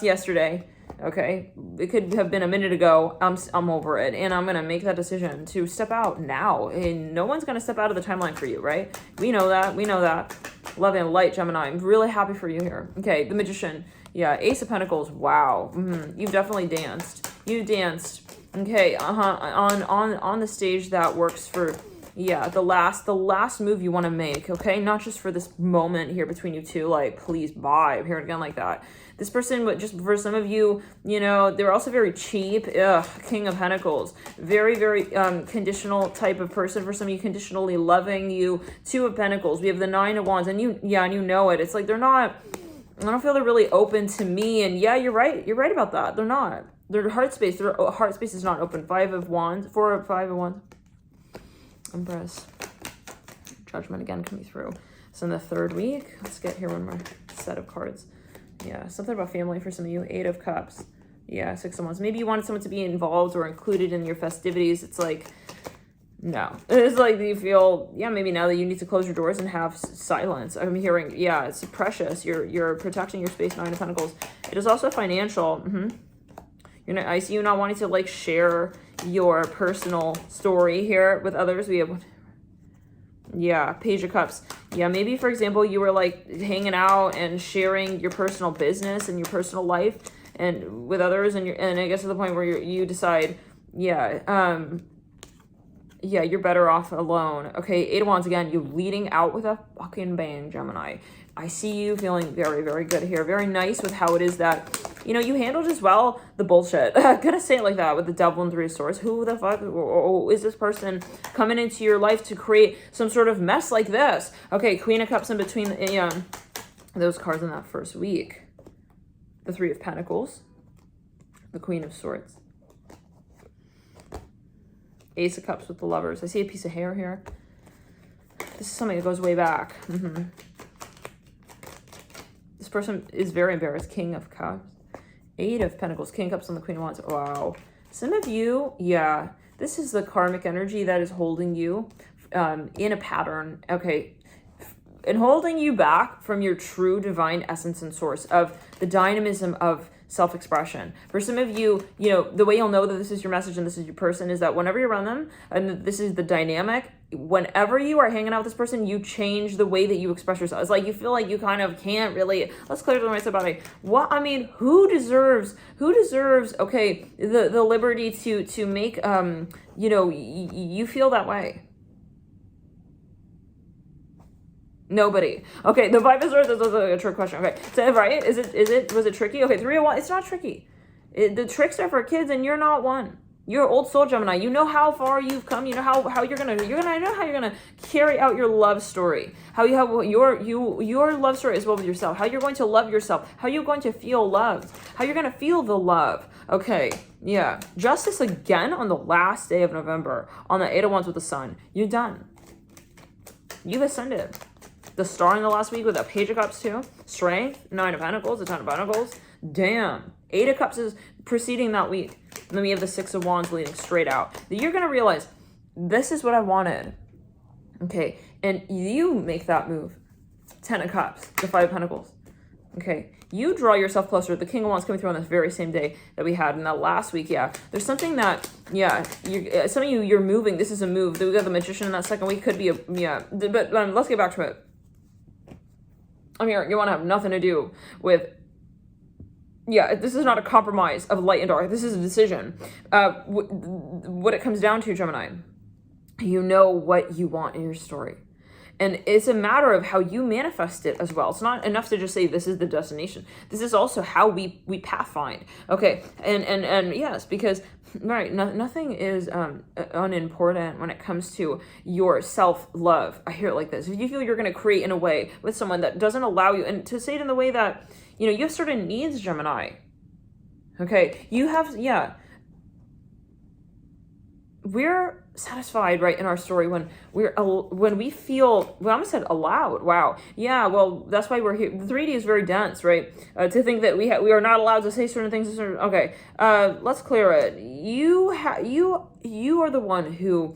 yesterday. Okay, it could have been a minute ago. I'm over it, and I'm gonna make that decision to step out now. And no one's gonna step out of the timeline for you, right? We know that. Love and light, Gemini. I'm really happy for you here. Okay, the Magician. Yeah, Ace of Pentacles. Wow. You've definitely danced. You danced. Okay. On the stage that works for. Yeah, the last move you want to make, okay? Not just for this moment here between you two, like, please vibe here again like that. This person, but just for some of you, you know, they're also very cheap. King of Pentacles. Very, very conditional type of person. For some of you, conditionally loving you. 2 of Pentacles. We have the 9 of Wands, and you know it. It's like they're not, I don't feel they're really open to me, and yeah, you're right about that. They're not. Their heart space is not open. 5 of Wands, 4 of 5 of Wands. Empress. Judgment again coming through. So in the 3rd week, let's get here one more set of cards. Yeah, something about family for some of you. 8 of Cups. Yeah, 6 of Wands. Maybe you wanted someone to be involved or included in your festivities. It's like, no. It's like you feel, yeah, maybe now that you need to close your doors and have silence. I'm hearing, yeah, it's precious. You're protecting your space. 9 of Pentacles. It is also financial. I see you not wanting to like share your personal story here with others. We have, yeah, Page of Cups. Yeah, maybe for example you were like hanging out and sharing your personal business and your personal life and with others, and I guess to the point where you decide, yeah, you're better off alone. Okay, 8 of Wands again. You leading out with a fucking bang, Gemini. I see you feeling very, very good here. Very nice with how it is that, you know, you handled as well the bullshit. I'm gonna say it like that with the Devil and 3 of Swords. Who the fuck is this person coming into your life to create some sort of mess like this? Okay, Queen of Cups in between those cards in that first week. The 3 of Pentacles. The Queen of Swords. Ace of Cups with the Lovers. I see a piece of hair here. This is something that goes way back. This person is very embarrassed. King of Cups. 8 of Pentacles. King of Cups on the Queen of Wands. Wow. Some of you, yeah, this is the karmic energy that is holding you in a pattern. Okay. And holding you back from your true divine essence and source of the dynamism of self-expression. For some of you, you know, the way you'll know that this is your message and this is your person is that whenever you're around them, and this is the dynamic, whenever you are hanging out with this person, you change the way that you express yourself. It's like you feel like you kind of can't really, let's clear the noise about it. What, I mean, who deserves, okay, the liberty to make, you know, you feel that way? Nobody. Okay, the 5 of Swords is a trick question. Okay, so right, was it tricky? Okay, 3 of Wands, it's not tricky. The tricks are for kids, and you're not one. You're old soul Gemini. You know how far you've come. You know how you're gonna carry out your love story. How you have your love story as well with yourself. How you're going to love yourself. How you're going to feel loved. How you're gonna feel the love. Okay, yeah. Justice again on the last day of November on the 8 of Wands with the Sun. You're done. You've ascended. The Star in the last week with a Page of Cups too. Strength, 9 of Pentacles, the 10 of Pentacles. Damn. 8 of Cups is preceding that week. And then we have the 6 of Wands leading straight out. You're going to realize, this is what I wanted. Okay. And you make that move. 10 of Cups, the 5 of Pentacles. Okay. You draw yourself closer. The King of Wands coming through on this very same day that we had in that last week. Yeah. There's something that, yeah, some of you're moving. This is a move. We got the Magician in that second week. Could be a, yeah. But let's get back to it. I'm here. You want to have nothing to do with, yeah, this is not a compromise of light and dark. This is a decision. What it comes down to, Gemini, you know what you want in your story. And it's a matter of how you manifest it as well. It's not enough to just say this is the destination. This is also how we pathfind. Okay, and yes, because right, nothing is unimportant when it comes to your self-love. I hear it like this. If you feel you're going to create in a way with someone that doesn't allow you, and to say it in the way that, you have certain needs, Gemini. Okay, you have, we're satisfied, right, in our story when we feel, well, I almost said allowed. Wow. Yeah, well, that's why we're here. The 3D is very dense, right? To think that we are not allowed to say certain things. Okay, let's clear it. You are the one who,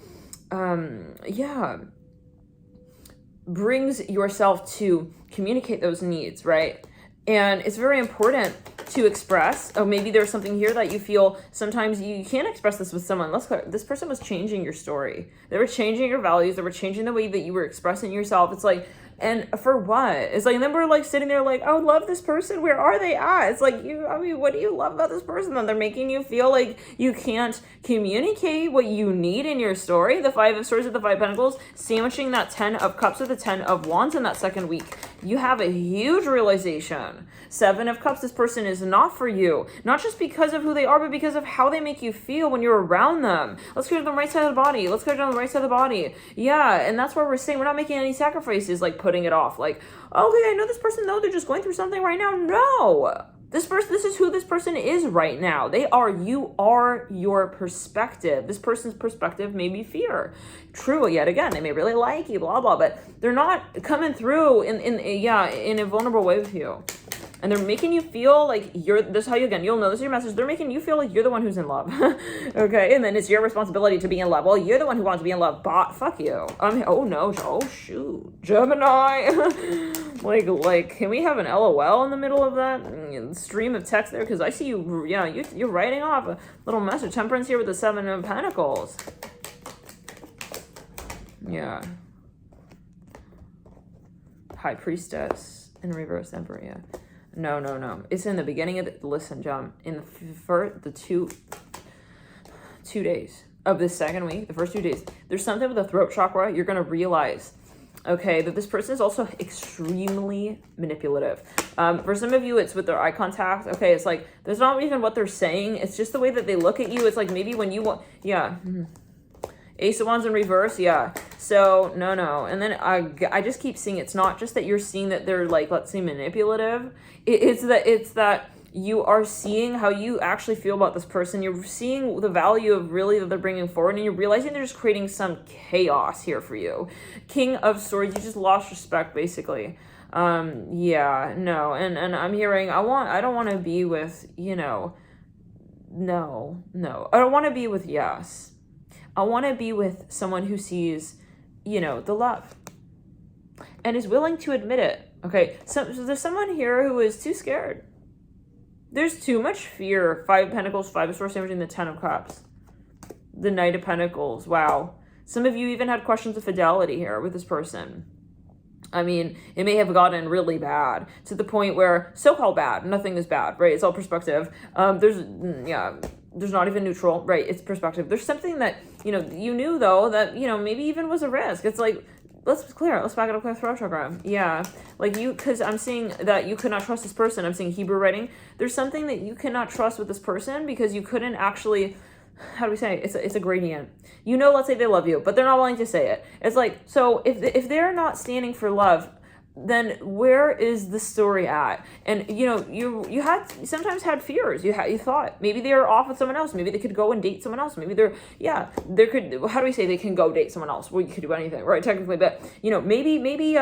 brings yourself to communicate those needs, right? And it's very important to express. Oh, maybe there's something here that you feel sometimes you can't express this with someone. Let's clear. This person was changing your story. They were changing your values. They were changing the way that you were expressing yourself. It's like, and for what? It's like, and then we're like sitting there like, oh, love this person. Where are they at? It's like, what do you love about this person? Then they're making you feel like you can't communicate what you need in your story. The 5 of Swords with the 5 of Pentacles, sandwiching that 10 of Cups with the 10 of Wands in that second week. You have a huge realization. 7 of Cups, this person is not for you. Not just because of who they are, but because of how they make you feel when you're around them. Let's go to the right side of the body. Let's go down the right side of the body. Yeah, and that's why we're saying we're not making any sacrifices, like putting it off. Like, okay, I know this person, though, they're just going through something right now. No. This is who this person is right now. You are your perspective. This person's perspective may be fear. True, yet again, they may really like you, blah, blah, but they're not coming through in a vulnerable way with you. And they're making you feel like this is how you'll know this is your message. They're making you feel like you're the one who's in love. Okay. And then it's your responsibility to be in love. Well, you're the one who wants to be in love, but fuck you. Oh no. Oh shoot. Gemini. like, can we have an LOL in the middle of that stream of text there? Cause I see you, you're writing off a little message. Temperance here with the 7 of Pentacles. Yeah. High Priestess in reverse Emperor, yeah. No. It's in the beginning of listen, John. In the two days of this second week, the first 2 days, there's something with the throat chakra. You're gonna realize, okay, that this person is also extremely manipulative. For some of you, it's with their eye contact. Okay, it's like there's not even what they're saying. It's just the way that they look at you. It's like maybe when you want, Ace of Wands in reverse, yeah. So, no. And then I just keep seeing it's not just that you're seeing that they're like, let's say, manipulative. It's that you are seeing how you actually feel about this person. You're seeing the value of really that they're bringing forward, and you're realizing they're just creating some chaos here for you. King of Swords, you just lost respect, basically. No. And I'm hearing, I don't want to be with, no. I don't want to be with yes. I want to be with someone who sees, the love and is willing to admit it. Okay, so there's someone here who is too scared. There's too much fear. 5 of Pentacles, 5 of Swords, sandwiching the 10 of Cups. The Knight of Pentacles, wow. Some of you even had questions of fidelity here with this person. I mean, it may have gotten really bad to the point where so-called bad, nothing is bad, right? It's all perspective. There's not even neutral, right? It's perspective. There's something that, you knew though that, maybe even was a risk. It's like, let's back it up with throat chakra. Yeah. Like because I'm seeing that you could not trust this person. I'm seeing Hebrew writing. There's something that you cannot trust with this person because you couldn't actually, how do we say it? It's a gradient. Let's say they love you, but they're not willing to say it. It's like, so if they're not standing for love, then where is the story at? And you sometimes had fears. You thought maybe they're off with someone else. Maybe they could go and date someone else. Maybe there could. How do we say they can go date someone else? Well, you could do anything, right? Technically, but maybe maybe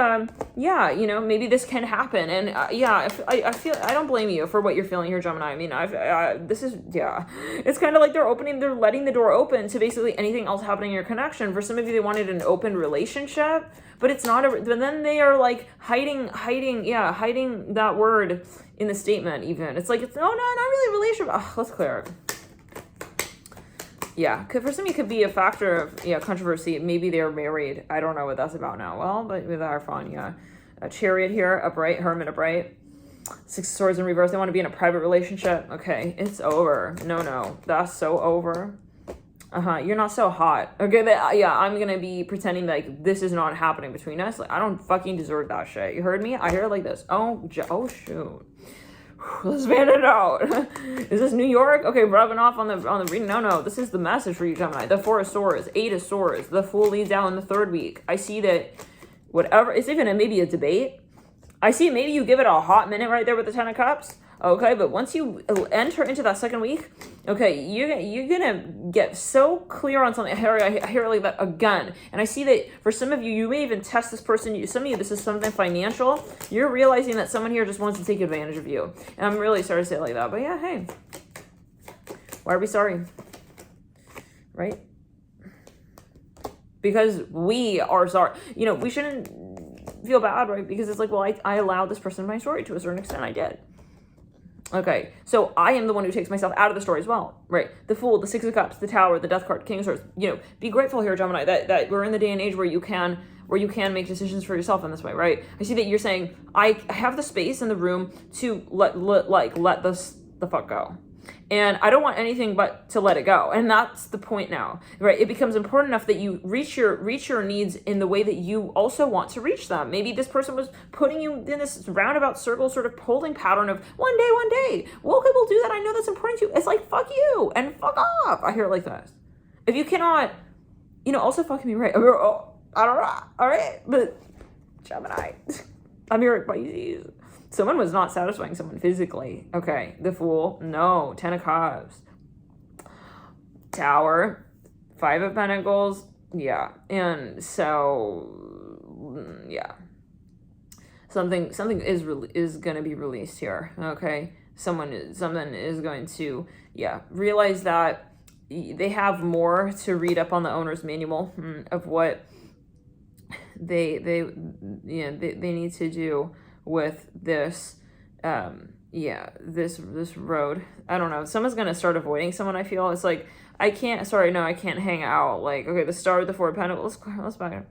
this can happen. And I feel I don't blame you for what you're feeling here, Gemini. I mean, it's kind of like they're letting the door open to basically anything else happening in your connection. For some of you, they wanted an open relationship. But it's not but then they are like hiding that word in the statement even. It's like, not really a relationship. Let's clear it. Yeah, for some of you could be a factor of, controversy. Maybe they're married. I don't know what that's about now. Well, but with our fun, yeah. A Chariot here, upright, Hermit upright. 6 of Swords in reverse. They want to be in a private relationship. Okay, it's over. No, that's so over. You're not so hot. Okay, I'm gonna be pretending like this is not happening between us. Like, I don't fucking deserve that shit. You heard me? I hear it like this. Oh shoot. Let's fan it out. Is this New York? Okay, rubbing off on the reading. No, this is the message for you, Gemini. The 4 of Swords, 8 of Swords. The Fool leads out in the 3rd week. I see that whatever, it's even maybe a debate. I see maybe you give it a hot minute right there with the 10 of Cups. Okay, but once you enter into that second week, okay, you're gonna get so clear on something. I hear like that again, and I see that for some of you, you may even test this person. Some of you, this is something financial. You're realizing that someone here just wants to take advantage of you, and I'm really sorry to say it like that, but yeah, hey, why are we sorry, right? Because we are sorry. You know, we shouldn't feel bad, right? Because it's like, well, I allowed this person in my story to a certain extent. I did. Okay, so I am the one who takes myself out of the story as well, right? The Fool, the Six of Cups, the Tower, the Death card, King of Swords. You know, be grateful here, Gemini, that we're in the day and age where you can make decisions for yourself in this way, right? I see that you're saying, I have the space in the room to let the fuck go. And I don't want anything but to let it go. And that's the point now, right? It becomes important enough that you reach your needs in the way that you also want to reach them. Maybe this person was putting you in this roundabout circle sort of holding pattern of one day. Well, okay, we'll do that. I know that's important to you. It's like, fuck you and fuck off. I hear it like this. If you cannot, you know, also fucking me right. Oh, I don't know. All right. But Gemini, I'm here at Pisces. Someone was not satisfying someone physically. Okay, the Fool, no. 10 of Cups. Tower, 5 of Pentacles, yeah. And so, yeah. Something is going to be released here, okay? Something is going to, yeah, realize that they have more to read up on the owner's manual of what they need to do with this this road. I don't know, someone's gonna start avoiding someone. I feel it's like I can't hang out. Like, okay, the Star with the 4 of Pentacles, let's back up.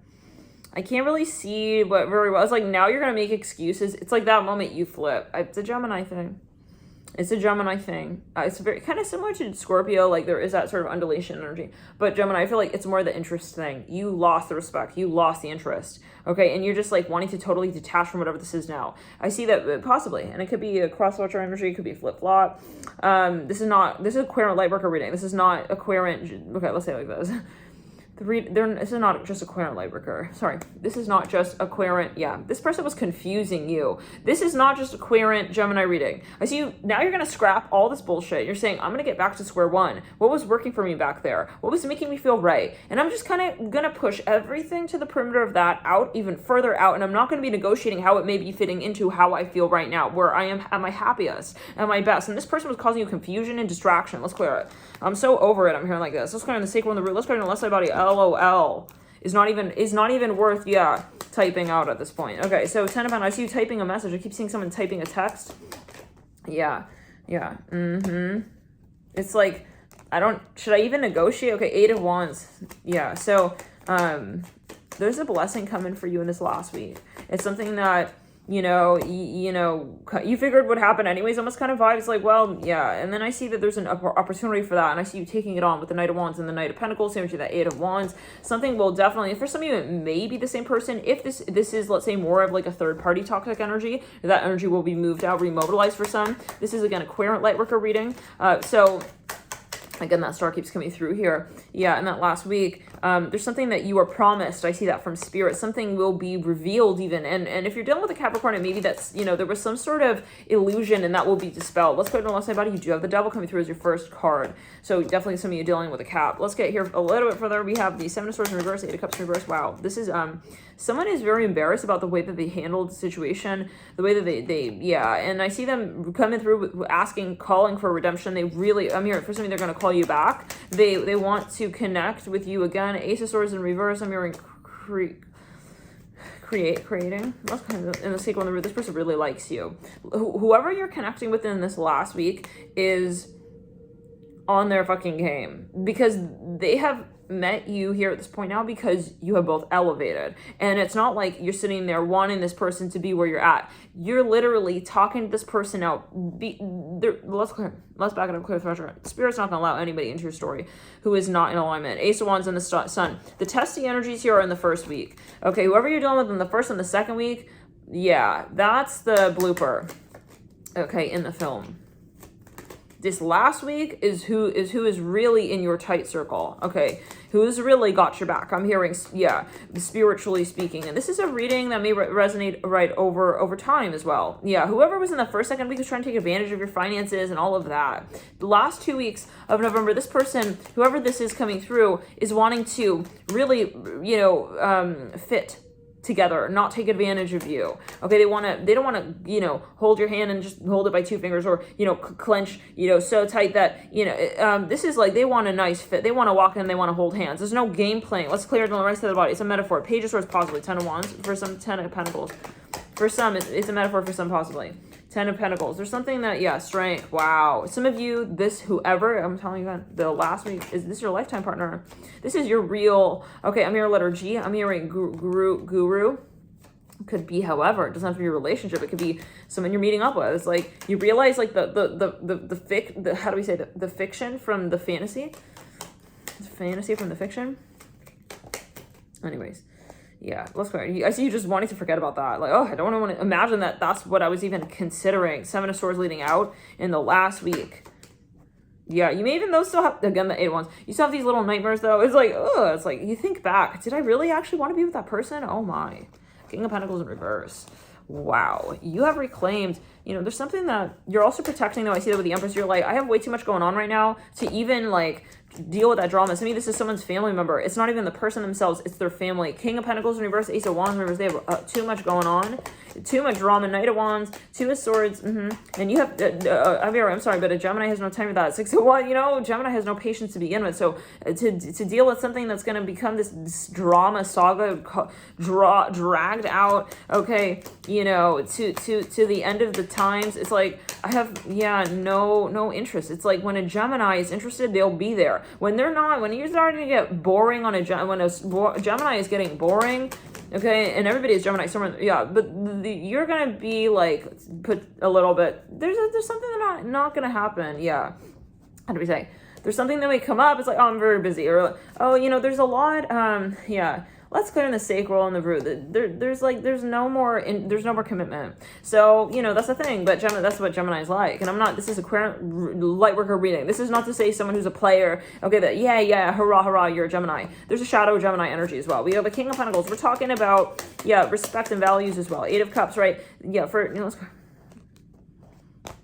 I can't really see what very well. It's like now you're gonna make excuses. It's like that moment you flip. It's a Gemini thing. It's very kind of similar to Scorpio. Like there is that sort of undulation energy, but Gemini, I feel like it's more the interest thing. You lost the respect, you lost the interest. Okay, and you're just like wanting to totally detach from whatever this is now. I see that possibly, and it could be a cross-watcher energy, it could be flip-flop. This is Aquarian Lightworker reading. This is not Aquarian. Okay, let's say it like this. This is not just Aquarian Lightworker. Sorry, this is not just Aquarian. Yeah, this person was confusing you. This is not just Aquarian Gemini reading. I see you now. You're gonna scrap all this bullshit. You're saying I'm gonna get back to square one. What was working for me back there? What was making me feel right? And I'm just kind of gonna push everything to the perimeter of that out, even further out. And I'm not gonna be negotiating how it may be fitting into how I feel right now, where I am at my happiest, at my best. And this person was causing you confusion and distraction. Let's clear it. I'm so over it. I'm hearing like this. Let's clear in the sacral and the root. Let's clear in the left side body. LOL is not even worth typing out at this point. Okay, so 10 of Pentacles. I see you typing a message. I keep seeing someone typing a text. Yeah. It's like should I even negotiate? Okay, 8 of Wands. Yeah, so there's a blessing coming for you in this last week. It's something that you figured would happen anyways, almost kind of vibe. It's like, well, yeah. And then I see that there's an opportunity for that. And I see you taking it on with the Knight of Wands and the Knight of Pentacles, same with that 8 of Wands. Something will definitely, for some of you, it may be the same person. If this is, let's say, more of like a third party toxic energy, that energy will be moved out, remobilized for some. This is, again, a Aquarian Lightworker reading. So again, that star keeps coming through here. Yeah, in that last week, there's something that you are promised. I see that from Spirit. Something will be revealed even. And if you're dealing with a Capricorn, maybe that's, there was some sort of illusion and that will be dispelled. Let's go to the left side body. You do have the Devil coming through as your first card. So definitely some of you dealing with a Cap. Let's get here a little bit further. We have the 7 of Swords in reverse, 8 of Cups in reverse. Wow. This is, someone is very embarrassed about the way that they handled the situation, the way that they and I see them coming through calling for redemption. They really, I'm here for something, they're going to call you back. They want to connect with you again. Ace of Swords in reverse. I'm hearing creating. That's kind of in the sequel in the root. This person really likes you. Whoever you're connecting with in this last week is on their fucking game, because they have met you here at this point now because you have both elevated. And it's not like you're sitting there wanting this person to be where you're at. You're literally talking to this person out. Let's back it up, clear the threshold. Spirit's not going to allow anybody into your story who is not in alignment. Ace of Wands and the Sun. The testy energies here are in the first week. Okay, whoever you're dealing with in the first and the second week, yeah, that's the blooper. Okay, in the film. This last week is who is really in your tight circle. Okay, who's really got your back. I'm hearing, yeah, spiritually speaking. And this is a reading that may resonate right over time as well. Yeah, whoever was in the first, second week was trying to take advantage of your finances and all of that. The last 2 weeks of November, this person, whoever this is coming through, is wanting to really, fit together, not take advantage of you. Okay, they don't want to, hold your hand and just hold it by 2 fingers, or, clench, so tight that, this is like, they want a nice fit. They want to walk in, they want to hold hands. There's no game playing. Let's clear it on the right side of the body. It's a metaphor. Page of Swords, possibly. 10 of Wands. For some, 10 of Pentacles. For some, it's a metaphor. For some, possibly. 10 of Pentacles. There's something that, yeah, strength. Wow. Some of you, whoever, I'm telling you, the last week, is this your lifetime partner? This is your real, okay, I'm hearing letter G. I'm hearing guru. Could be, however, it doesn't have to be a relationship. It could be someone you're meeting up with. It's like, you realize, like, how do we say, the fiction from the fantasy? The fantasy from the fiction? Anyways. Yeah, let's go. I see you just wanting to forget about that. Like, oh, I don't want to imagine that that's what I was even considering. 7 of Swords leading out in the last week. Yeah, you may even though still have, again, the 8 of Wands. You still have these little nightmares though. It's like, oh, it's like, you think back. Did I really actually want to be with that person? Oh my. King of Pentacles in reverse. Wow. You have reclaimed, there's something that you're also protecting though. I see that with the Empress. You're like, I have way too much going on right now to even like deal with that drama. To me, this is someone's family member. It's not even the person themselves, it's their family. King of Pentacles in reverse, Ace of Wands in reverse. They have too much going on, too much drama. Knight of Wands, 2 of Swords, and you have I'm sorry, but a Gemini has no time for that. 6 of Wands, Gemini has no patience to begin with. So to deal with something that's going to become this drama saga, dragged out, okay, to the end of the times, it's like, I have, no interest. It's like when a Gemini is interested, they'll be there. When they're not, when you're starting to get boring on when a Gemini is getting boring, okay, and everybody is Gemini somewhere, yeah, but you're gonna be like, put a little bit, there's something that not gonna happen, yeah. How do we say? There's something that may come up, it's like, oh, I'm very busy, or, oh, there's a lot, yeah. Let's clear in the sacral and the root. There's no more commitment. So, that's the thing, but that's what Gemini is like. And this is a queer light worker reading. This is not to say someone who's a player, okay, that, yeah, hurrah, you're a Gemini. There's a shadow of Gemini energy as well. We have a King of Pentacles. We're talking about, respect and values as well. 8 of Cups, right? Yeah, let's go.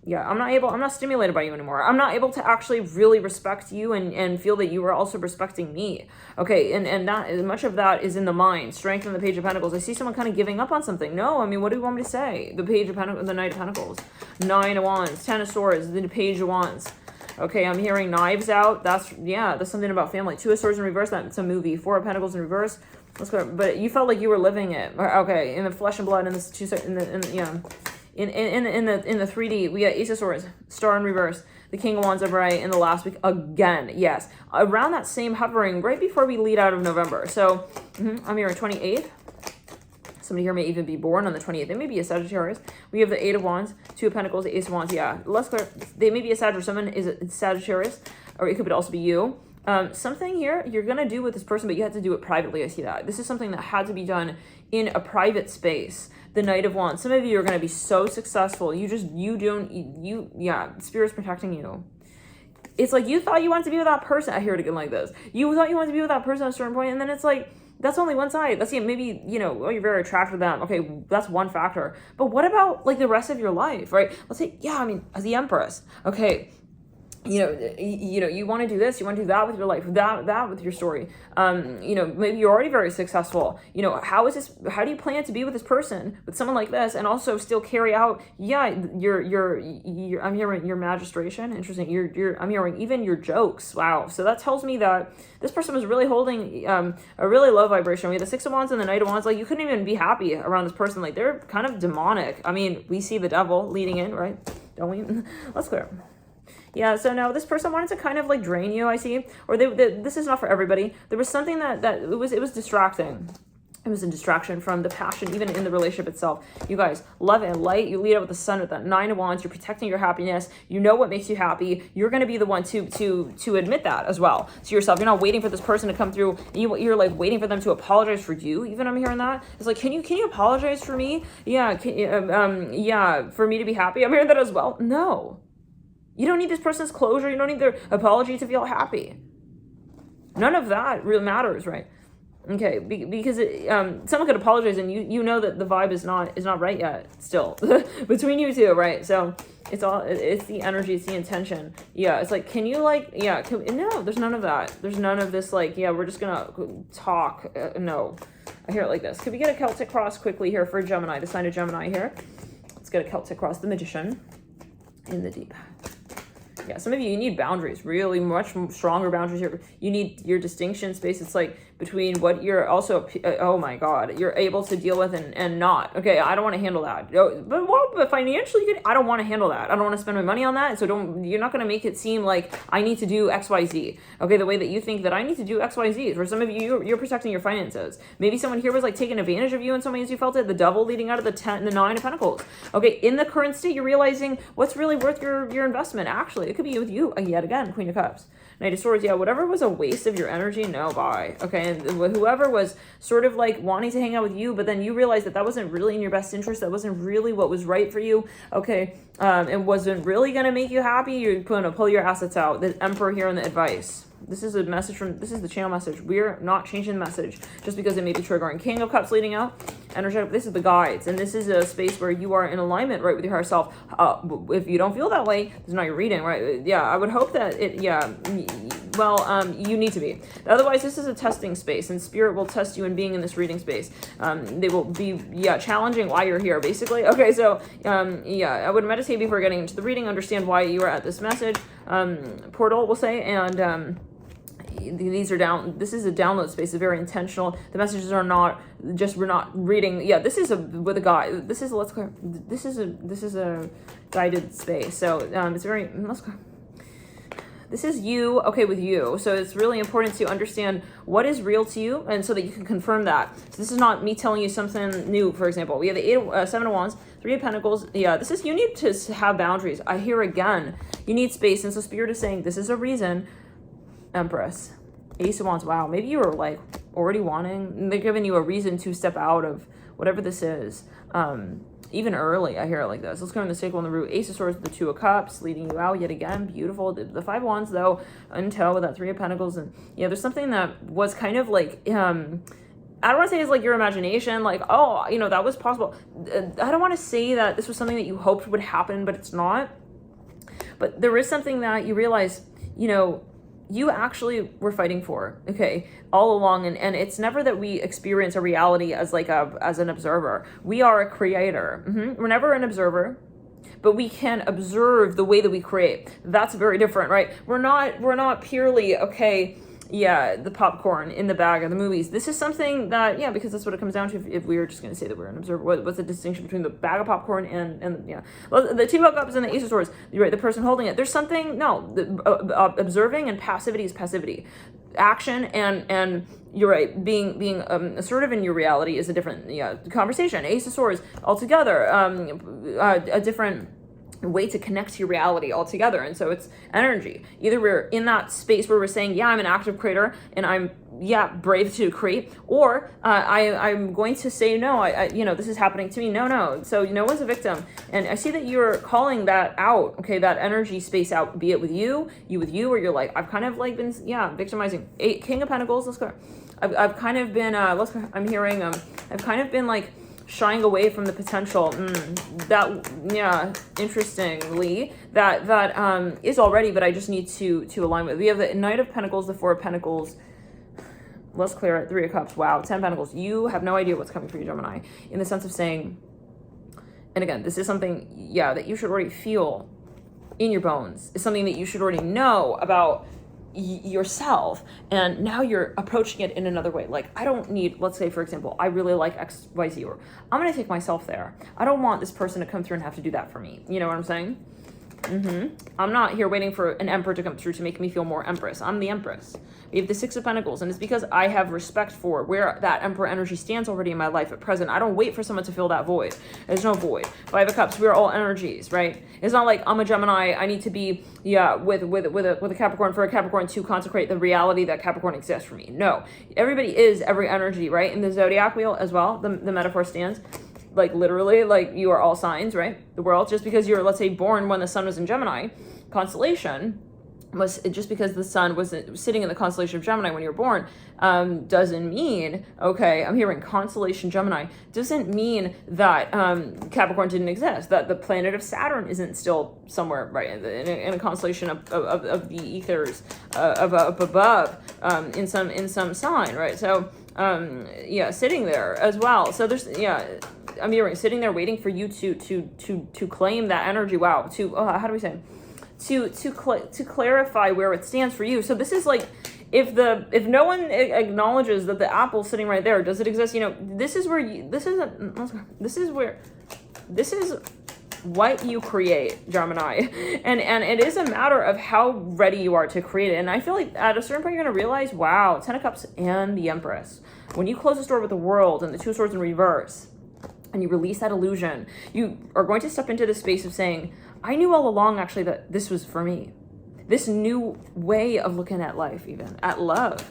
Yeah, I'm not stimulated by you anymore. I'm not able to actually really respect you and feel that you are also respecting me. Okay, and that, much of that is in the mind. Strength in the Page of Pentacles. I see someone kind of giving up on something. No, I mean, what do you want me to say? The Page of Pentacles, the Knight of Pentacles. 9 of Wands, 10 of Swords, the Page of Wands. Okay, I'm hearing knives out. That's something about family. 2 of Swords in reverse, that's a movie. 4 of Pentacles in reverse. Let's go. But you felt like you were living it. Okay, in the flesh and blood, in this in the 3D, we got Ace of Swords, Star in reverse, the King of Wands upright in the last week again. Yes, around that same hovering right before we lead out of November. So I'm here on 28th. Somebody here may even be born on the 28th. They may be a Sagittarius. We have the 8 of Wands, 2 of Pentacles, Ace of Wands. Yeah, let's clear. They may be a Sagittarius. Someone is a Sagittarius, or it could also be you. Something here you're going to do with this person, but you have to do it privately. I see that. This is something that had to be done in a private space. The Knight of Wands. Some of you are going to be so successful. Spirit's protecting you. It's like you thought you wanted to be with that person. I hear it again like this. You thought you wanted to be with that person at a certain point, and then it's like, that's only one side. That's maybe, you're very attracted to them. Okay, that's one factor. But what about like the rest of your life, right? Let's say, as the Empress. Okay, you want to do this, you want to do that with your life, that with your story. Maybe you're already very successful. How do you plan to be with this person, with someone like this, and also still carry out, your I'm hearing your magistration. Interesting. I'm hearing even your jokes. Wow. So that tells me that this person was really holding a really low vibration. We have the 6 of Wands and the Knight of Wands. Like, you couldn't even be happy around this person. Like, they're kind of demonic. I mean, we see the devil leading in, right? Don't we? Let's clear. Yeah, so now this person wanted to kind of like drain you, I see. Or this is not for everybody. There was something that it was distracting. It was a distraction from the passion, even in the relationship itself. You guys, love and light. You lead up with the sun with that 9 of Wands. You're protecting your happiness. You know what makes you happy. You're going to be the one to admit that as well to yourself. You're not waiting for this person to come through. You're like waiting for them to apologize for you. Even I'm hearing that. It's like, can you apologize for me? Yeah, for me to be happy. I'm hearing that as well. No. You don't need this person's closure. You don't need their apology to feel happy. None of that really matters, right? Okay, because someone could apologize and you know that the vibe is not right yet still between you two, right? So it's the energy, it's the intention. Yeah, it's like, can you like, yeah, no, there's none of that. There's none of this like, yeah, we're just gonna talk. No, I hear it like this. Could we get a Celtic cross quickly here for Gemini, the sign of Gemini here? Let's get a Celtic cross, the Magician in the deep. Yeah, some of you need boundaries, really much stronger boundaries here. You need your distinction space. It's like between what you're also, oh my God, you're able to deal with and not. Okay, I don't want to handle that. But financially, I don't want to handle that. I don't want to spend my money on that. So you're not going to make it seem like I need to do X, Y, Z. Okay, the way that you think that I need to do X, Y, Z. For some of you, you're protecting your finances. Maybe someone here was like taking advantage of you in some ways you felt it. The devil leading out of the 9 of Pentacles. Okay, in the current state, you're realizing what's really worth your investment. Actually, it could be with you yet again, Queen of Cups. Knight of Swords, yeah, whatever was a waste of your energy, no, bye. Okay, and whoever was sort of like wanting to hang out with you, but then you realized that wasn't really in your best interest, that wasn't really what was right for you, okay, and wasn't really going to make you happy, you're going to pull your assets out. The Emperor here in the advice. This is a message this is the channel message. We're not changing the message just because it may be triggering. King of Cups leading out. Energetic, this is the guides. And this is a space where you are in alignment, right, with your higher self. If you don't feel that way, it's not your reading, right? Yeah, I would hope that you need to be. Otherwise, this is a testing space, and Spirit will test you in being in this reading space. They will be, challenging why you're here, basically. Okay, so, I would meditate before getting into the reading, understand why you are at this message, portal, we'll say, and, these are this is a download space. It's very intentional. The messages are not just, we're not reading. Yeah, this is with a guide. This is a guided space. So it's very, this is you, okay, with you. So it's really important to understand what is real to you, and so that you can confirm that. So this is not me telling you something new. For example, we have the 7 of Wands, 3 of Pentacles. Yeah, this is, you need to have boundaries. I hear again, you need space. And so Spirit is saying, this is a reason. Empress, Ace of Wands. Wow, maybe you were like already wanting, they're giving you a reason to step out of whatever this is, even early. I hear it like this. Let's go in the circle on the root. Ace of Swords, the 2 of Cups leading you out yet again. Beautiful. The 5 of Wands though, until with that 3 of Pentacles. And yeah, there's something that was kind of like, I don't want to say it's like your imagination, like, oh, that was possible. I don't want to say that this was something that you hoped would happen, but it's not. But there is something that you realize, you actually were fighting for, okay, all along. And it's never that we experience a reality as like as an observer. We are a creator. We're never an observer, but we can observe the way that we create. That's very different, right? We're not purely, okay, yeah, the popcorn in the bag of the movies. This is something that, yeah, because that's what it comes down to. If we were just going to say that we're an observer, what's the distinction between the bag of popcorn and yeah, well, the 2 of Cups and the Ace of Swords, you're right, the person holding it, there's something, no, observing and passivity is passivity. Action and you're right, being assertive in your reality is a different conversation. Ace of Swords altogether, a different way to connect to your reality altogether. And so it's energy. Either we're in that space where we're saying, yeah, I'm an active creator and I'm brave to create, or I'm going to say, no, I this is happening to me. No. So no one's a victim. And I see that you're calling that out, okay, that energy space out, be it with you with you, or you're like, I've kind of like been, victimizing. King of Pentacles, let's go. I've kind of been, I'm hearing, I've kind of been like, shying away from the potential. Interestingly, that is already, but I just need to align with. We have the Knight of Pentacles, the 4 of Pentacles. Let's clear it. 3 of Cups. Wow, 10 Pentacles. You have no idea what's coming for you, Gemini, in the sense of saying, and again, this is something, that you should already feel in your bones. It's something that you should already know about yourself, and now you're approaching it in another way. Like, I don't need, let's say for example, I really like XYZ, or I'm gonna take myself there. I don't want this person to come through and have to do that for me. You know what I'm saying? I'm not here waiting for an emperor to come through to make me feel more empress. I'm the empress. We have the 6 of Pentacles, and it's because I have respect for where that emperor energy stands already in my life at present. I don't wait for someone to fill that void. There's no void. 5 of Cups, we're all energies, right? It's not like I'm a Gemini, I need to be, with a Capricorn for a Capricorn to consecrate the reality that Capricorn exists for me. No, everybody is every energy, right? In the zodiac wheel as well, the metaphor stands. Like literally, like you are all signs, right? The world, just because you're, let's say, born when the sun was in Gemini, constellation was just because the sun was sitting in the constellation of Gemini when you were born, doesn't mean, okay, I'm hearing constellation Gemini, doesn't mean that Capricorn didn't exist, that the planet of Saturn isn't still somewhere, right, in a constellation of the ethers, above, in some sign, right? So, yeah, sitting there as well. So there's, yeah, I'm hearing sitting there waiting for you to claim that energy. Wow. How do we say? To clarify where it stands for you. So this is like, if no one acknowledges that the apple's sitting right there, does it exist? You know, this is what you create, Gemini, and it is a matter of how ready you are to create it. And I feel like at a certain point you're going to realize, wow, 10 of Cups and the Empress, when you close this door with the World and the Two of Swords in reverse, and you release that illusion, you are going to step into the space of saying, I knew all along actually that this was for me. This new way of looking at life, even at love,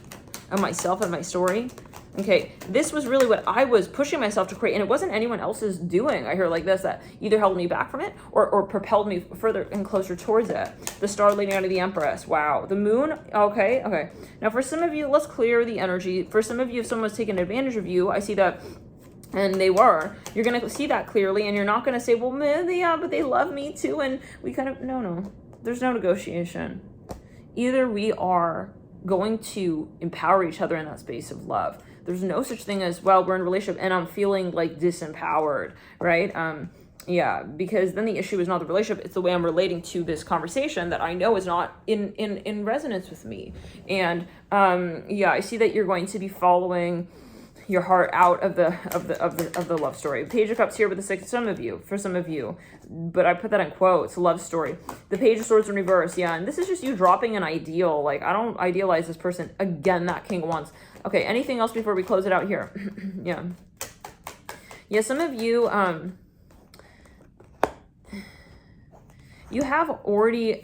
and myself and my story. Okay, this was really what I was pushing myself to create, and it wasn't anyone else's doing. I hear like this, that either held me back from it or propelled me further and closer towards it. The star leading out of the Empress. Wow. The moon. Okay. Now for some of you, let's clear the energy. For some of you, if someone's taking advantage of you, I see that. And they were, you're going to see that clearly, and you're not going to say, well, but they love me too. And we kind of, no, there's no negotiation. Either we are going to empower each other in that space of love. There's no such thing as, well, we're in a relationship and I'm feeling like disempowered, right? Yeah, because then the issue is not the relationship, it's the way I'm relating to this conversation that I know is not in resonance with me. And yeah, I see that you're going to be following your heart out of the love story. Page of Cups here with the Six, for some of you, but I put that in quotes, love story. The Page of Swords in reverse, yeah, and this is just you dropping an ideal, like, I don't idealize this person. Again, that King of Wands. Okay, anything else before we close it out here? Yeah, some of you, you have already,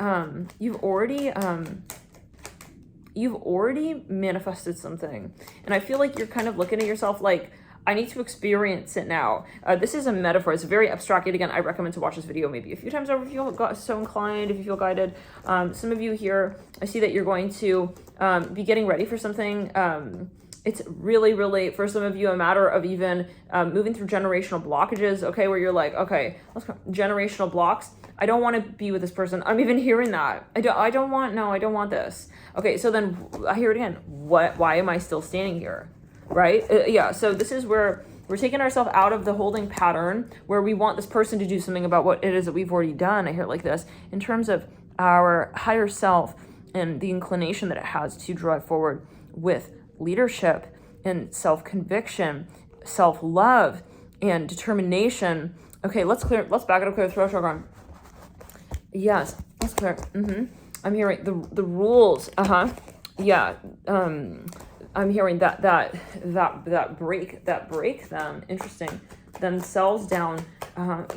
you've already manifested something. And I feel like you're kind of looking at yourself like, I need to experience it now. This is a metaphor. It's very abstracted. Again, I recommend to watch this video maybe a few times over if you got so inclined, if you feel guided. Some of you here, I see that you're going to be getting ready for something. It's really, for some of you, a matter of even moving through generational blockages, okay, where you're like, okay, let's go. Generational blocks. I don't want to be with this person. I'm even hearing that. I don't want this. Okay, so then I hear it again. Why am I still standing here? Right? Yeah, so this is where we're taking ourselves out of the holding pattern where we want this person to do something about what it is that we've already done. I hear it like this, in terms of our higher self and the inclination that it has to drive forward with leadership and self-conviction, self-love, and determination. Okay, let's back it up, clear the throat chakra. Yes, let's clear. I'm hearing the rules. Yeah. I'm hearing that break them. Interesting. Themselves down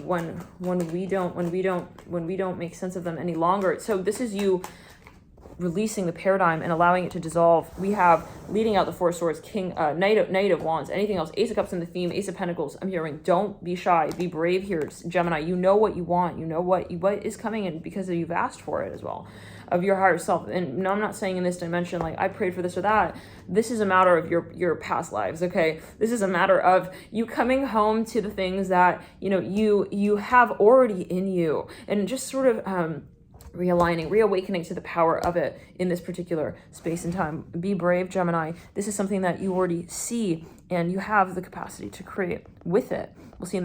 when we don't make sense of them any longer. So this is you releasing the paradigm and allowing it to dissolve. We have leading out the Four of Swords, King, Knight of Wands, anything else, Ace of Cups in the theme, Ace of Pentacles. I'm hearing, don't be shy, be brave here, Gemini. You know what you want, you know what is coming in because you've asked for it as well, of your higher self. And no, I'm not saying in this dimension, like I prayed for this or that. This is a matter of your past lives, okay? This is a matter of you coming home to the things that, you have already in you, and just sort of, realigning, reawakening to the power of it in this particular space and time. Be brave, Gemini. This is something that you already see and you have the capacity to create with it. We'll see you in the next